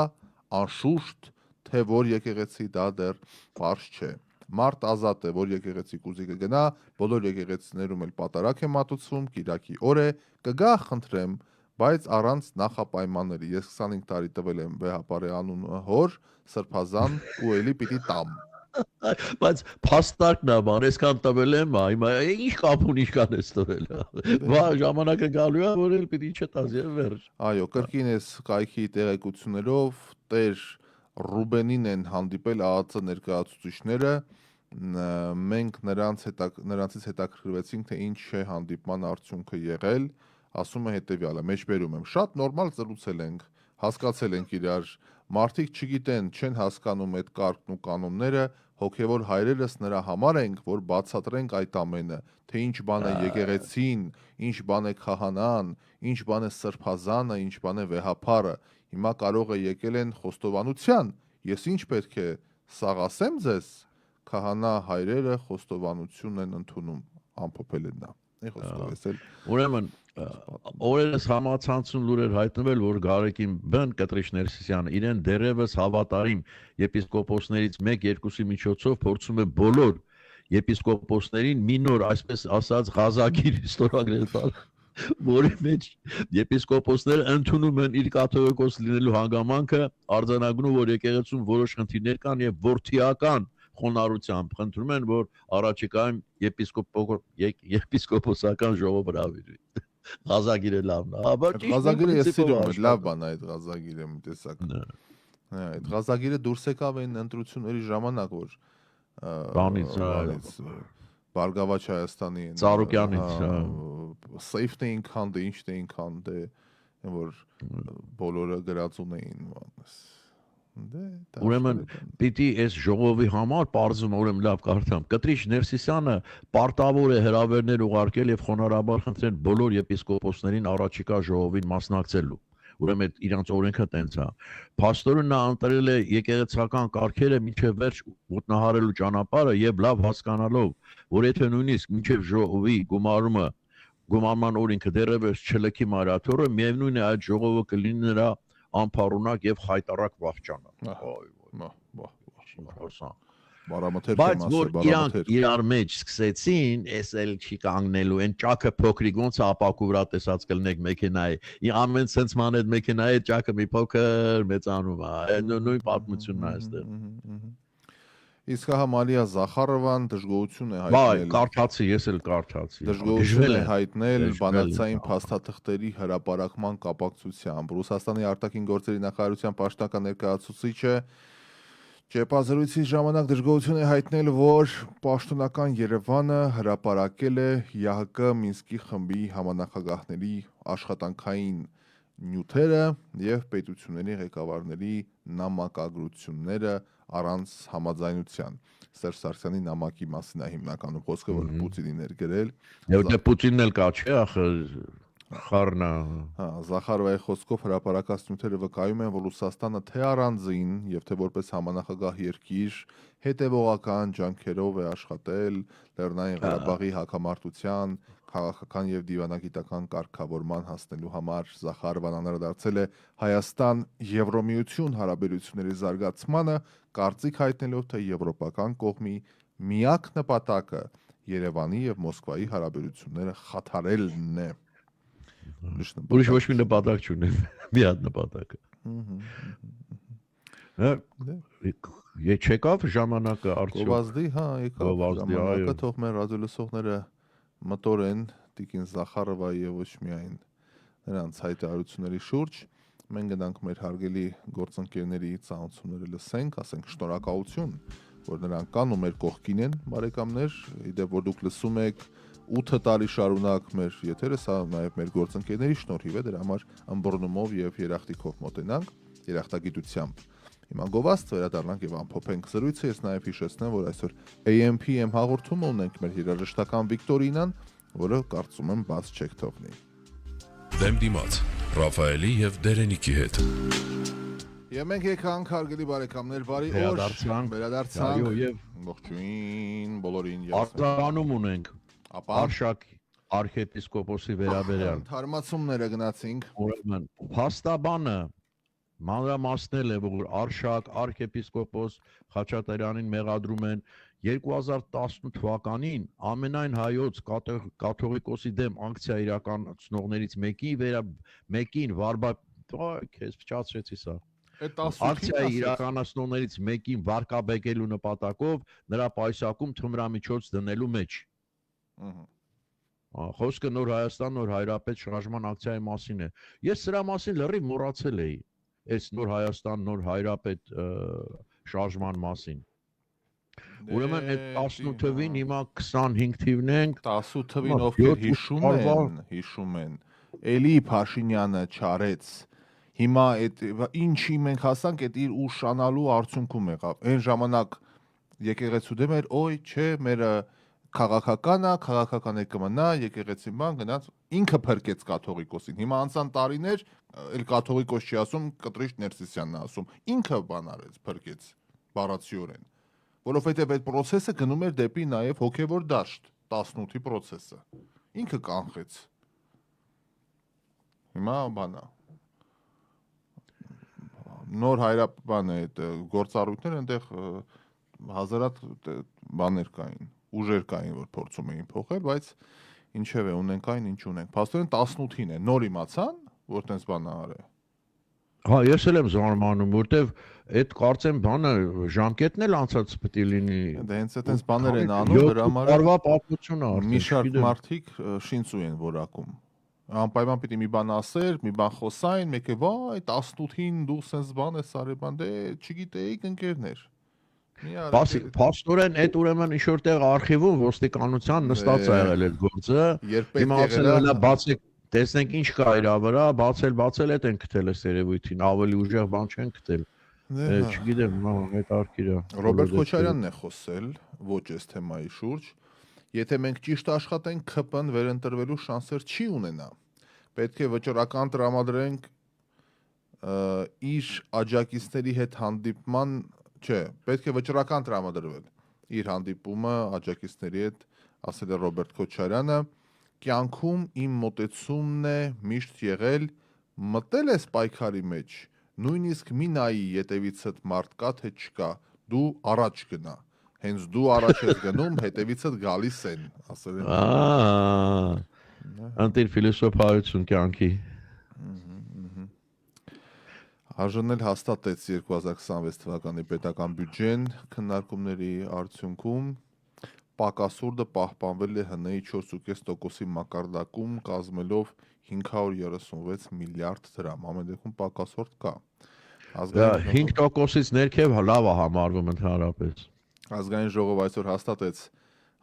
անշուշտ, թե որ եկեղեցի դա դեռ պարզ չէ։ Մարդ ազատ է, որ եկեղեցի կուզի կգնա, բոլոր եկեղեցիներում էլ պատարակ է մատուցվում, Կիրակի օր է, կգա, խնդրեմ, բայց առանց նախապայմանների։ Ես 25 տարի տվել եմ վեհապարի անունը հոր, Սրբազան ու էլի պիտի տամ։ Բայց փաստարկն է, բան, այսքան տվել եմ, հիմա ինչ կապ ունի ինչքան ես տվել։ Բա ժամանակը գալու է, որ էլ պիտի չտաս եւ վերջ։ Այո, կրկին ես կայքի տեղեկություններով Տեր Ռուբենին են հանդիպել ԱԱԾ ներկայացուցիչները, մենք նրանցից հետաքրքրվեցինք, թե ինչ է հանդիպման արդյունքը եղել, ասում է հետեւյալը, մեջբերում եմ, շատ նորմալ զրուցել ենք, հասկացել ենք իրար, մարդիկ չգիտեն, չեն հասկանում այդ կարգն ու կանոնները, հոգևոր հայրերս նրա համար ենք, որ բացատրենք այդ ամենը, թե ինչ բան է եկեղեցին, ինչ բան է քահանան, ինչ բան է Սրբազանը, ինչ բան է վեհապարը, հիմա կարող է եկել են խոստովանության, ես ինչ պետք է սաղ ասեմ ձեզ, քահանա հայրերը խոստովանություն են ընդունում, ամփոփել են նա։ Ուրեմն օրերս համացանցում լուրեր հայտնվել, որ Գարեգին Բն Կտրիչ Ներսիսյանը իրեն դերևս հավատարիմ եպիսկոպոսներից 1-2-ի միջոցով փորձում է բոլոր եպիսկոպոսներին մի նոր, այսպես ասած, ղազագիր ստորագրել տալ, որի մեջ եպիսկոպոսները ընդունում են իր կաթողիկոս լինելու հանգամանքը, արձանագրում, որ եկեղեցում որոշ խնդիրներ կան եւ որդիական խոնարհությամբ խնդրում են, որ առաջիկայում եպիսկոպոսական ժողով հրավիրվի։ Ղազագիրը լավն է։ Ղազագիրը ես սիրում եմ, լավ բան է այդ ղազագիրը, մի տեսակ։ Այդ ղազագիրը դուրս եկավ այն ընտրությունների ժամանակ, որ բանից Բարգավաճ Հայաստանի Ծառուկյանից safe էին քանդը, ինչ էին քանդը, որ բոլորը գրած ունեին բանս։ Ուրեմն պիտի այս ժողովի համար պարզում ուրեմն լավ կարդամ Կտրիչ Ներսիսյանը պարտավոր է հրավերներ ուղարկել եւ խոնարհաբար խնդրել բոլոր եպիսկոպոսներին առաջիկա ժողովին մասնակցելու ուրեմն իրանց օրենքը տենց է Փաստորը նա ընտրել է եկեղեցական կարգերը մինչև վերջ ոտնահարելու ճանապարհը եւ լավ հասկանալով որ եթե նույնիսկ մինչև ժողովի գումարման օրենքը դեռևս չլքի մարաթորը միևնույն է այդ ժողովը կլինի նրա անփառունակ եւ խայտարակ վախճանը։ Բայց որ իրանք իրար մեջ սկսեցին, էս էլ չի կանգնելու, այն ճակը փոքրիկ ոնց ապակու վրա տեսած կլնեք մեքենայի։ Ամեն sense ման այդ մեքենայի ճակը մի փոքր մեծանում է։ Նույն պատմությունն է այստեղ։ Իսկ հա Մարիա Զախարովան դժգոհություն է հայտնել։ Բայ, կարդացի, ես էլ կարդացի։ Դժգոհություն է հայտնել բանակցային փաստաթղթերի հրապարակման կապակցությամբ։ Ռուսաստանի արտաքին գործերի նախարարության պաշտոնական ներկայացուցիչը ճեպազրույցի ժամանակ դժգոհություն է հայտնել, որ պաշտոնական Երևանը հրապարակել է ՀՀԿ Մինսկի խմբի համանախագահների աշխատանքային նյութերը եւ պետությունների ղեկավարների նամակագրությունները առանց համաձայնության։ Սերժ Սարգսյանի նամակի մասին է հիմնականում խոսքը, որ Պուտինին էր գրել։ Դե Պուտինն էլ կա, չէ, ախր խառնա։ Հա, Զախարովայի խոսքով հրապարակած նյութերը վկայում են, որ Ռուսաստանը թե առանձին եւ թե որպես համանախագահ երկիր հետևողական ջանքերով է աշխատել Լեռնային Ղարաբաղի հակամարտության քաղաքական եւ դիվանագիտական կարգավորման հասնելու համար Զախարովան անդրադարձել է Հայաստան-Եվրոմիություն հարաբերությունների զարգացմանը, կարծիք հայտնելով, թե եվրոպական կողմի միակ նպատակը Երևանի եւ Մոսկվայի հարաբերությունները խաթարելն է։ Ուրիշ ոչ մի նպատակ չունի, մի հատ նպատակը։ Չեկավ ժամանակը արդյոք։ Գովազդի, հա, եկավ ժամանակը, թող մեր ռադիոլսողները մտորեն Տիկին Զախարովայի եւ ոչ միայն նրանց հայտարարությունների շուրջ, մենք գնանք մեր հարգելի գործընկերների ծանոթությունները լսենք, ասենք շնորհակալություն, որ նրանք կան ու մեր կողքին են, բարեկամներ, իդեպ որ դուք լսում եք 8 տարի շարունակ մեր եթերը, սա նաև մեր գործընկերների շնորհիվ է, դրա համար ըմբռնումով եւ երախտիկով մոտենանք, երախտագիտությամբ։ Հիմա գովաստ վերադառնանք եւ ամփոփենք զրույցը, ես նաև հիշեցնեմ, որ այսօր AMPM հաղորդումը ունենք մեր երաժշտական վիկտորինան, որը կարծում եմ բաց չեք թողնի։ Դեմ դիմաց Ռաֆայելի եւ Դերենիկի հետ։ Եվ մենք եկանք հարգելի բարեկամներ, բարի օր, վերադարձանք եւ ողջույն բոլորին արտանում ունենք ապա Արշակ arczepiskoposi վերաբերյալ թարմացումները գնացինք։ Ուրեմն փաստաբանը մանրամասնել է, որ Արշակ arczepiskopos Խաչատրյանին մեղադրում են 2018 թվականին ամենայն հայոց կաթողիկոսի դեմ ակցիա իրականացնողներից մեկին քեզ փչացրեցի սա։ Ակցիա իրականացնողներից մեկին վարկաբեկելու նպատակով նրա պայուսակում թմրամիջոց դնելու մեջ։ Խոսքը Նոր Հայաստան, Նոր Հայրապետ շարժման ակցիայի մասին է։ Ես սրա մասին լրիվ մոռացել էի։ Այս Նոր Հայաստան, Նոր Հայրապետ շարժման մասին։ Ուրեմն այդ 18 թվին հիմա 25 թիվն ենք, 18 թվին ովքեր հիշում են, Էլի Փաշինյանը չարեց։ Հիմա այդ ինչի մենք հասանք, այդ իր ուշանալու արդյունքում եղավ։ Այն ժամանակ եկեղեցու դեմ էր, օй, չէ, մերը քաղաքական է կմնա, եկեղեցին բան գնաց, ինքը փրկեց կաթողիկոսին։ Հիմա անցան տարիներ, էլ կաթողիկոս չի ասում, Կտրիշ Ներսիսյանն է ասում, ինքը բան արեց, փրկեց բառացիորեն։ Որովհետև այդ process-ը գնում էր դեպի նաև հոգևոր դաշտ, 18-ի process-ը։ Ինքը կանխեց։ Հիմա բանա։ Նոր հայրապան է այդ գործառույթները, այնտեղ հազարատ բաներ կային, ուժեր կային, որ փորձում էին փոխել, բայց ինչև է, ունենք այն, ինչ ունենք։ Փաստորեն 18-ին է, նոր իմացան, որ տենց բան արել։ Հա, ես էլ եմ զարմանում, որտեվ այդ կարծեմ բանը ժամկետն էլ անցած պետք է լինի։ Դա հենց այդպես բաներ են անում, դրա համար տարվա պատմություն է արդեն։ Մի շարք մարդիկ շինծու են որակում։ Անպայման պիտի մի բան ասեր, մի բան խոսային, մեկը վայ 18-ին դու սենց բան ես արել, բան դե չգիտեիք ընկերներ։ Փաստորեն այդ ուրեմն ինչ-որ տեղ արխիվում ոստիկանության նստած է եղել այդ գործը։ Հիմա ասել է բացեք, տեսնենք ինչ կա իր վրա, բացել այդ են գտել այս երևույթին, ավելի ուժեղ բան չեն գտել։ Չգիտեմ, այդ արկիր է։ Ռոբերտ Քոչարյանն է խոսել ոչ այս թեմայի շուրջ։ Եթե մենք ճիշտ աշխատենք, ՔՊ-ն վերընտրվելու շանսեր չի ունենա։ Պետք է վճռական տրամադրենք իր աջակիցների հետ հանդիպման, չէ, պետք է վճռական տրամադրվել իր հանդիպումը աջակիցների հետ, ասել է Ռոբերտ Քոչարյանը, կյանքում իմ մոտեցումն է միշտ եղել, մտել ես պայքարի մեջ, նույնիսկ մի նայի ետևիցդ մարդ կա, թե չկա, դու առաջ գնա։ Հենց դու առաջ ես գնում, հետևիցդ գալիս են, ասել են։ Անտիր ֆիլոսոփայություն կյանքի։ ԱԺՆ-ն էլ հաստատեց 2026 թվականի պետական բյուջեն քննարկումների արդյունքում պակասուրդը պահպանվել է ՀՆ-ի 4.5%-ի մակարդակում, կազմելով 536 միլիարդ դրամ։ Ամեն դեպքում պակասուրդ կա։ 5%-ից ներքև լավ է համարվում ընդհանրապես։ Ազգային ժողովը այսօր հաստատեց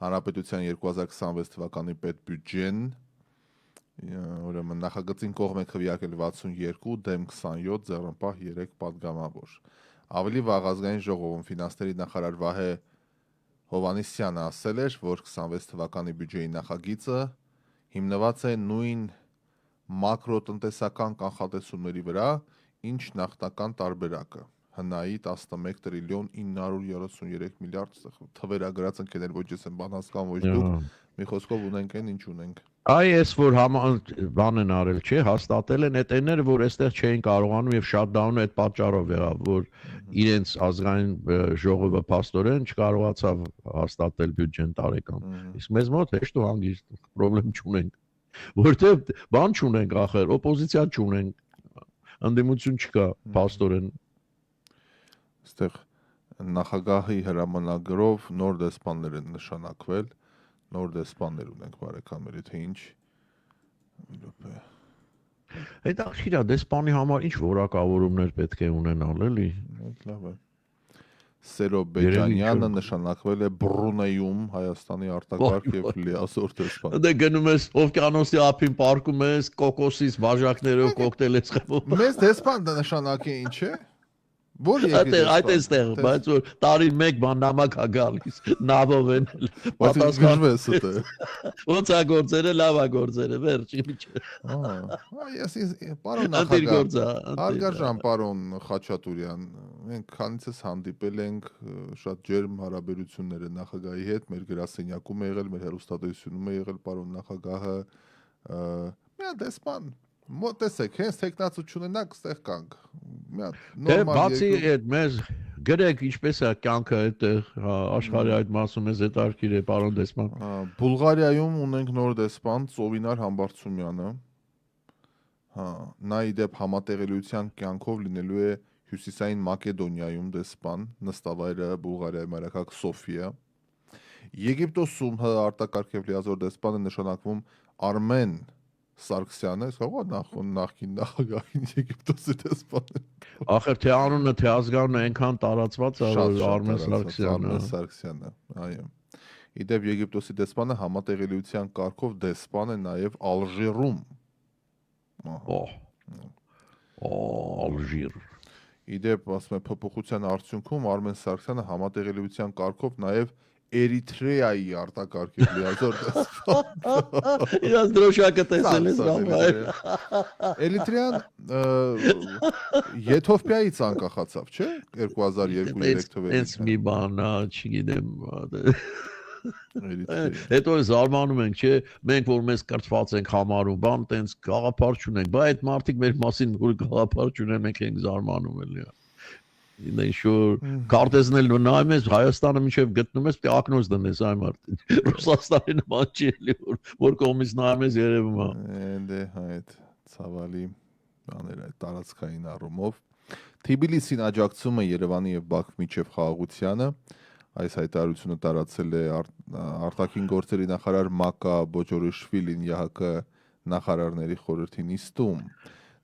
Հանրապետության 2026 թվականի պետբյուջեն, ուրեմն նախագծին կողմ է քվեարկել 62, դեմ 27, ձեռնպահ 3 պատգամավոր։ Ավելի վաղ Ազգային ժողովում ֆինանսների նախարար Վահե Հովհաննիսյանը ասել էր, որ 26 թվականի բյուջեի նախագիծը հիմնված է նույն մակրոտնտեսական կանխատեսումների վրա, ինչ նախնական տարբերակը։ ՀՆԱ-ի 11 տրիլիոն 933 միլիարդ թվերագրած ընկերներ, ոչ ես եմ բան հասկանում, ոչ դուք, մի խոսքով ունենք այն, ինչ ունենք։ Այ ես որ բան են արել, չէ, հաստատել են այդ էներ, որ այստեղ չէին կարողանում եւ շատդաունը այդ պատճառով եղավ, որ իրենց ազգային ժողովը փաստորեն չկարողացավ հաստատել բյուջեն տարեկան։ Իսկ մեզ մոտ հեշտ ու հանգիստ խնդրեմ չունենք, որտեւ բան չունենք ախր, օպոզիցիա չունենք, ընդդիմություն չկա փաստորեն։ Այստեղ նախագահի հրամանագրով նոր դեսպաններ են նշանակվել, նոր դեսպաններ ունենք բարեկամների, թե ինչ։ Հետաքրքիր է, դեսպանի համար ինչ որակավորումներ պետք է ունենալ, էլի։ Լավ է։ Սերո Երևի Բեջանյանը ինչ-որ- նշանակվել է Բրունեյում Հայաստանի արտակարգ եւ լիազոր դեսպան։ Դե գնում ես օվկիանոսի ափին պարկում ես, կոկոսից բաժակներով կոկտեյլ ես խմում։ Մեզ դեսպան դա նշանակի ինչ է։ Որ Այդ երկրի այդ էստեղ, բայց որ տարին մեկ բան նամակ է գալիս, նավով են։ Բայց գժվես դե։ Ոնց է գործերը, լավ է գործերը, վերջ ինչ։ Ես պարոն Անտիր նախագահ։ գործա։ Հարգարժան պարոն Խաչատուրյան, մենք քանիցս հանդիպել ենք շատ ջերմ հարաբերություններ են նախագահի հետ, մեր գրասենյակում է եղել, մեր հեռուստատեսությունում է եղել պարոն նախագահը։ Մի հատ դեսպան մոտեցեք, հենց տեխնացություն ունենաք, ստեղ կանք։ Մի հատ Դե բացի այդ մեզ գրեք ինչպես է կյանքը այդտեղ աշխարհի այդ մասում էս հետարքիր է պարոն դեսպան։ Բուլղարիայում ունենք նոր դեսպան Ծովինար Համբարձումյանը։ Նա իդեպ համատեղելիության կյանքով լինելու է Հյուսիսային Մակեդոնիայում դեսպան, նստավայրը Բուլղարիայի մայրաքաղաք Սոֆիա։ Եգիպտոսում արտակարգ եւ լիազոր դեսպան է նշանակվում Արմեն Սարգսյանը, նախկին նախագահին Եգիպտոսի դեսպանը։ Ախր թե անունը, թե ազգանունը այնքան տարածված է, որ Արմեն Արմեն Սարգսյանը։ Սարգսյանը, այո։ Իդեպ Եգիպտոսի դեսպանը համատեղելիության կարգով դեսպան է նաև Ալժիրում։ Ալժիր։ Իդեպ ասում է փոփոխության արդյունքում Արմեն Սարգսյանը համատեղելիության կարգով նաև Էրիթրեայի արտակարգ եւ լիազոր դեսպան։ Իրաց դրոշակը տեսել ես Էրիթրեան Եթովպիայից անկախացավ, չէ՞, 2002-3 թվականին։ Էս մի բան, չգիտեմ։ Հետո զարմանում ենք, չէ, մենք որ մեզ կրթված ենք համարում, բան տենց գաղափար չունենք, բայց այդ մարդիկ մեր մասին որ գաղափար չունեն, մենք ենք զարմանում էլի։ Ինչ-որ քարտեզն էլ նայում ես Հայաստանը մինչև գտնում ես, պետք է ակնոց դնես այ մարդին։ Ռուսաստանի նման չի էլի, որ կողմից նայում ես երևում է։ Դե այդ ցավալի բաներ այդ տարածքային առումով։ Թբիլիսին աջակցում է Երևանի եւ Բաքվի միջև խաղաղությանը։ Այս հայտարարությունը տարածել է արտաքին գործերի նախարար Մակա Բոջորիշվիլին ՀՀԿ նախարարների խորհրդի նիստում։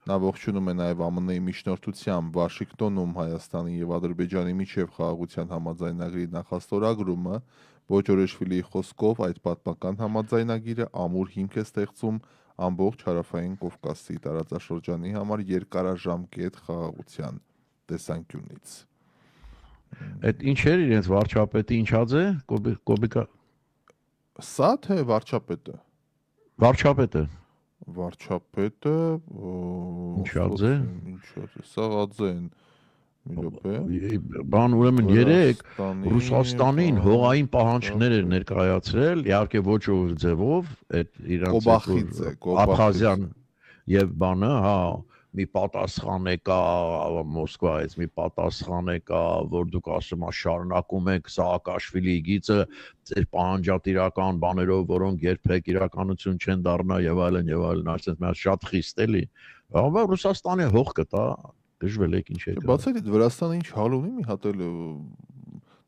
Նա ողջունում է նաև ԱՄՆ-ի միջնորդությամբ Վաշինգտոնում Հայաստանի եւ Ադրբեջանի միջև խաղաղության համաձայնագրի նախաստորագրումը։ Բոջորիշվիլիի խոսքով այդ պատմական համաձայնագիրը ամուր հիմք է ստեղծում ամբողջ հարավային Կովկասի տարածաշրջանի համար երկարաժամկետ խաղաղության տեսանկյունից։ Այդ ինչ էր իրենց վարչապետի ինչած է Կոբիկա Սա թե վարչապետը։ վարչապետը Վարչապետը ինչած է Սաղաձեն մի րոպե բան ուրեմն 3 Ռուսաստանին հողային պահանջներ էր ներկայացրել իհարկե ոչ ով ձևով այդ իրանց Աբխազիան եւ բանը հա մի պատասխան եկա Մոսկվայից մի պատասխան եկա որ դուք ասում եք շարունակում եք Սաակաշվիլիի գիծը ձեր պահանջատիրական բաներով որոնք երբեք իրականություն չեն դառնա եւ այլն այսպես մի շատ խիստ էլի բայց Ռուսաստանի հող կտա դժվել եք ինչ եք բացի այդ Վրաստանը ինչ հալ ունի մի հատ էլ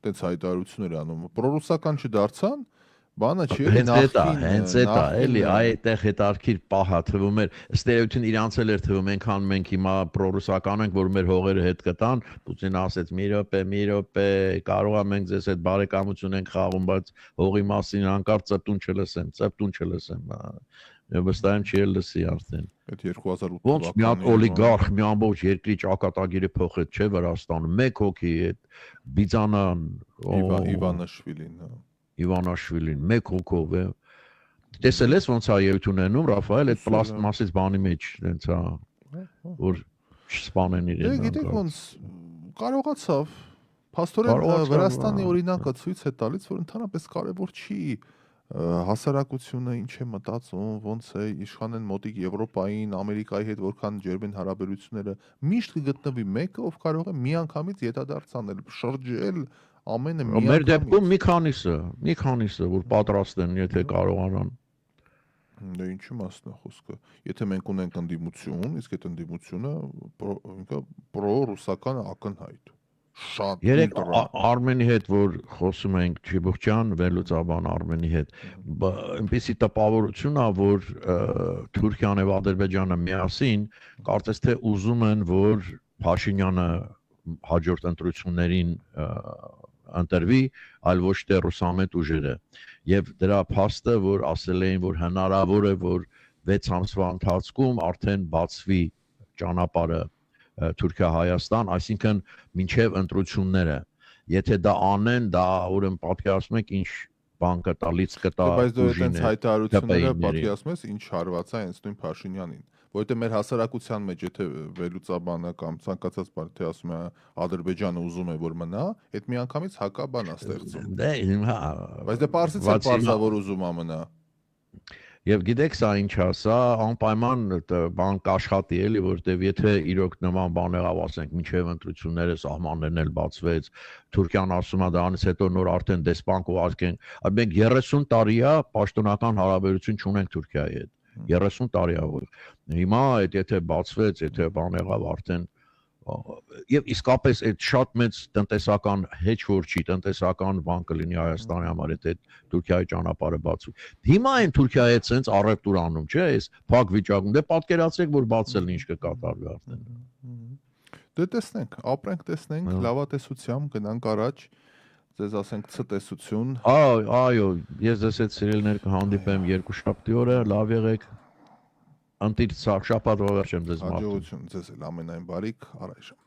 տենց հայտարարություններ անում պրոռուսական չդարձան բանը չի հենց էտա էլի այդտեղ հետարքիր պահա թվում էր ըստ էության իրանց էլ էր թվում այնքան մենք հիմա պրոռուսական ենք որ մեր հողերը հետ կտան Պուտինը ասեց մի րոպե կարող է մենք ձեզ հետ բարեկամություն ենք խաղում բայց հողի մասին անկարծ ծպտուն չլսեմ վստահ եմ չի էլ լսի արդեն այդ 2008 ոնց մի հատ օլիգարխ մի ամբողջ երկրի ճակատագիրը փոխեց չէ Վրաստանում մեկ հոգի այդ Բիձանան Իվանաշվիլին մեկ հոգով է տեսել ես ոնց է ելույթ ունենում Ռաֆայել այդ պլաստմասից բանի մեջ այնց է որ չսպանեն իրեն գիտեք ոնց կարողացավ փաստորեն Վրաստանի օրինակը ցույց է տալիս որ ընդհանրապես կարևոր չի հասարակությունը ինչ է մտածում ոնց է իշխանեն մոտիկ Եվրոպային Ամերիկայի հետ որքան ջերմ են հարաբերությունները միշտ կգտնվի մեկը ով կարող է միանգամից յետադարձ անել շրջել ամենը միանգամից մեր դեպքում մի քանիսը որ պատրաստ են եթե կարողանան դե ինչի մասն է խոսքը եթե մենք ունենք ընդդիմություն իսկ այդ ընդդիմությունը պրո-ռուսական ակնհայտ շատ Երեք ուլտրա Արմենի հետ որ խոսում ենք Չիբուխյան վերլուծաբան Արմենի հետ այնպեսի տպավորություն ա որ Թուրքիան եւ Ադրբեջանը միասին կարծես թե ուզում են որ Փաշինյանը հաջորդ ընտրություններին ընտրվի այլ ոչ թե ռուսամետ ուժերը եւ դրա փաստը որ ասել էին որ հնարավոր է որ 6 ամսվա ընթացքում արդեն բացվի ճանապարհը Թուրքիա-Հայաստան, այսինքն մինչև ընտրությունները, եթե դա անեն, դա ուրեմն պատկերացնում եք ինչ բան կտա, լիցք կտա բայց դու ուժին այդպես հայտարարությունները պատկերացնում ես ինչ հարված է հենց նույն Փաշինյանին, որովհետեւ մեր հասարակության մեջ եթե վերլուծաբանը կամ ցանկացած партия ասում է Ադրբեջանը ուզում է որ մնա, այդ միանգամից հակաբան է ստեղծում։ Դե հիմա Բայց դե պարզից է պարզա որ ուզում է մնա։ Եվ գիտեք սա ինչ է, սա անպայման բան կաշխատի էլի, որտեվ եթե իրոք նման բան եղավ, ասենք, մինչև ընտրությունները սահմաններն էլ բացվեց, Թուրքիան ասում է դրանից հետո նոր արդեն դեսպան կուղարկենք, մենք 30 տարի է պաշտոնական հարաբերություն չունենք Թուրքիայի հետ։ 30 տարի է որ։ Հիմա այդ եթե բացվեց, եթե բան եղավ արդեն եւ իսկապես այդ շատ մեծ տնտեսական հեչ որ չի տնտեսական բան կլինի Հայաստանի համար եթե Թուրքիայի ճանապարհը բացվի հիմա այն Թուրքիայի հետ sense առևտուր անում չէ այս փակ վիճակում դե պատկերացրեք որ բացելն ինչ կկատարվի արդեն Դե տեսնենք ապրենք տեսնենք լավատեսությամբ գնանք առաջ ձեզ ասենք ցտեսություն այո ես ձեզ հետ սիրելիներ կհանդիպեմ երկուշաբթի օրը լավ եղեք Անտիր շաբաթ օրը եմ ձեզ մաղթում հաջողություն ձեզ էլ ամենայն բարիք առայժմ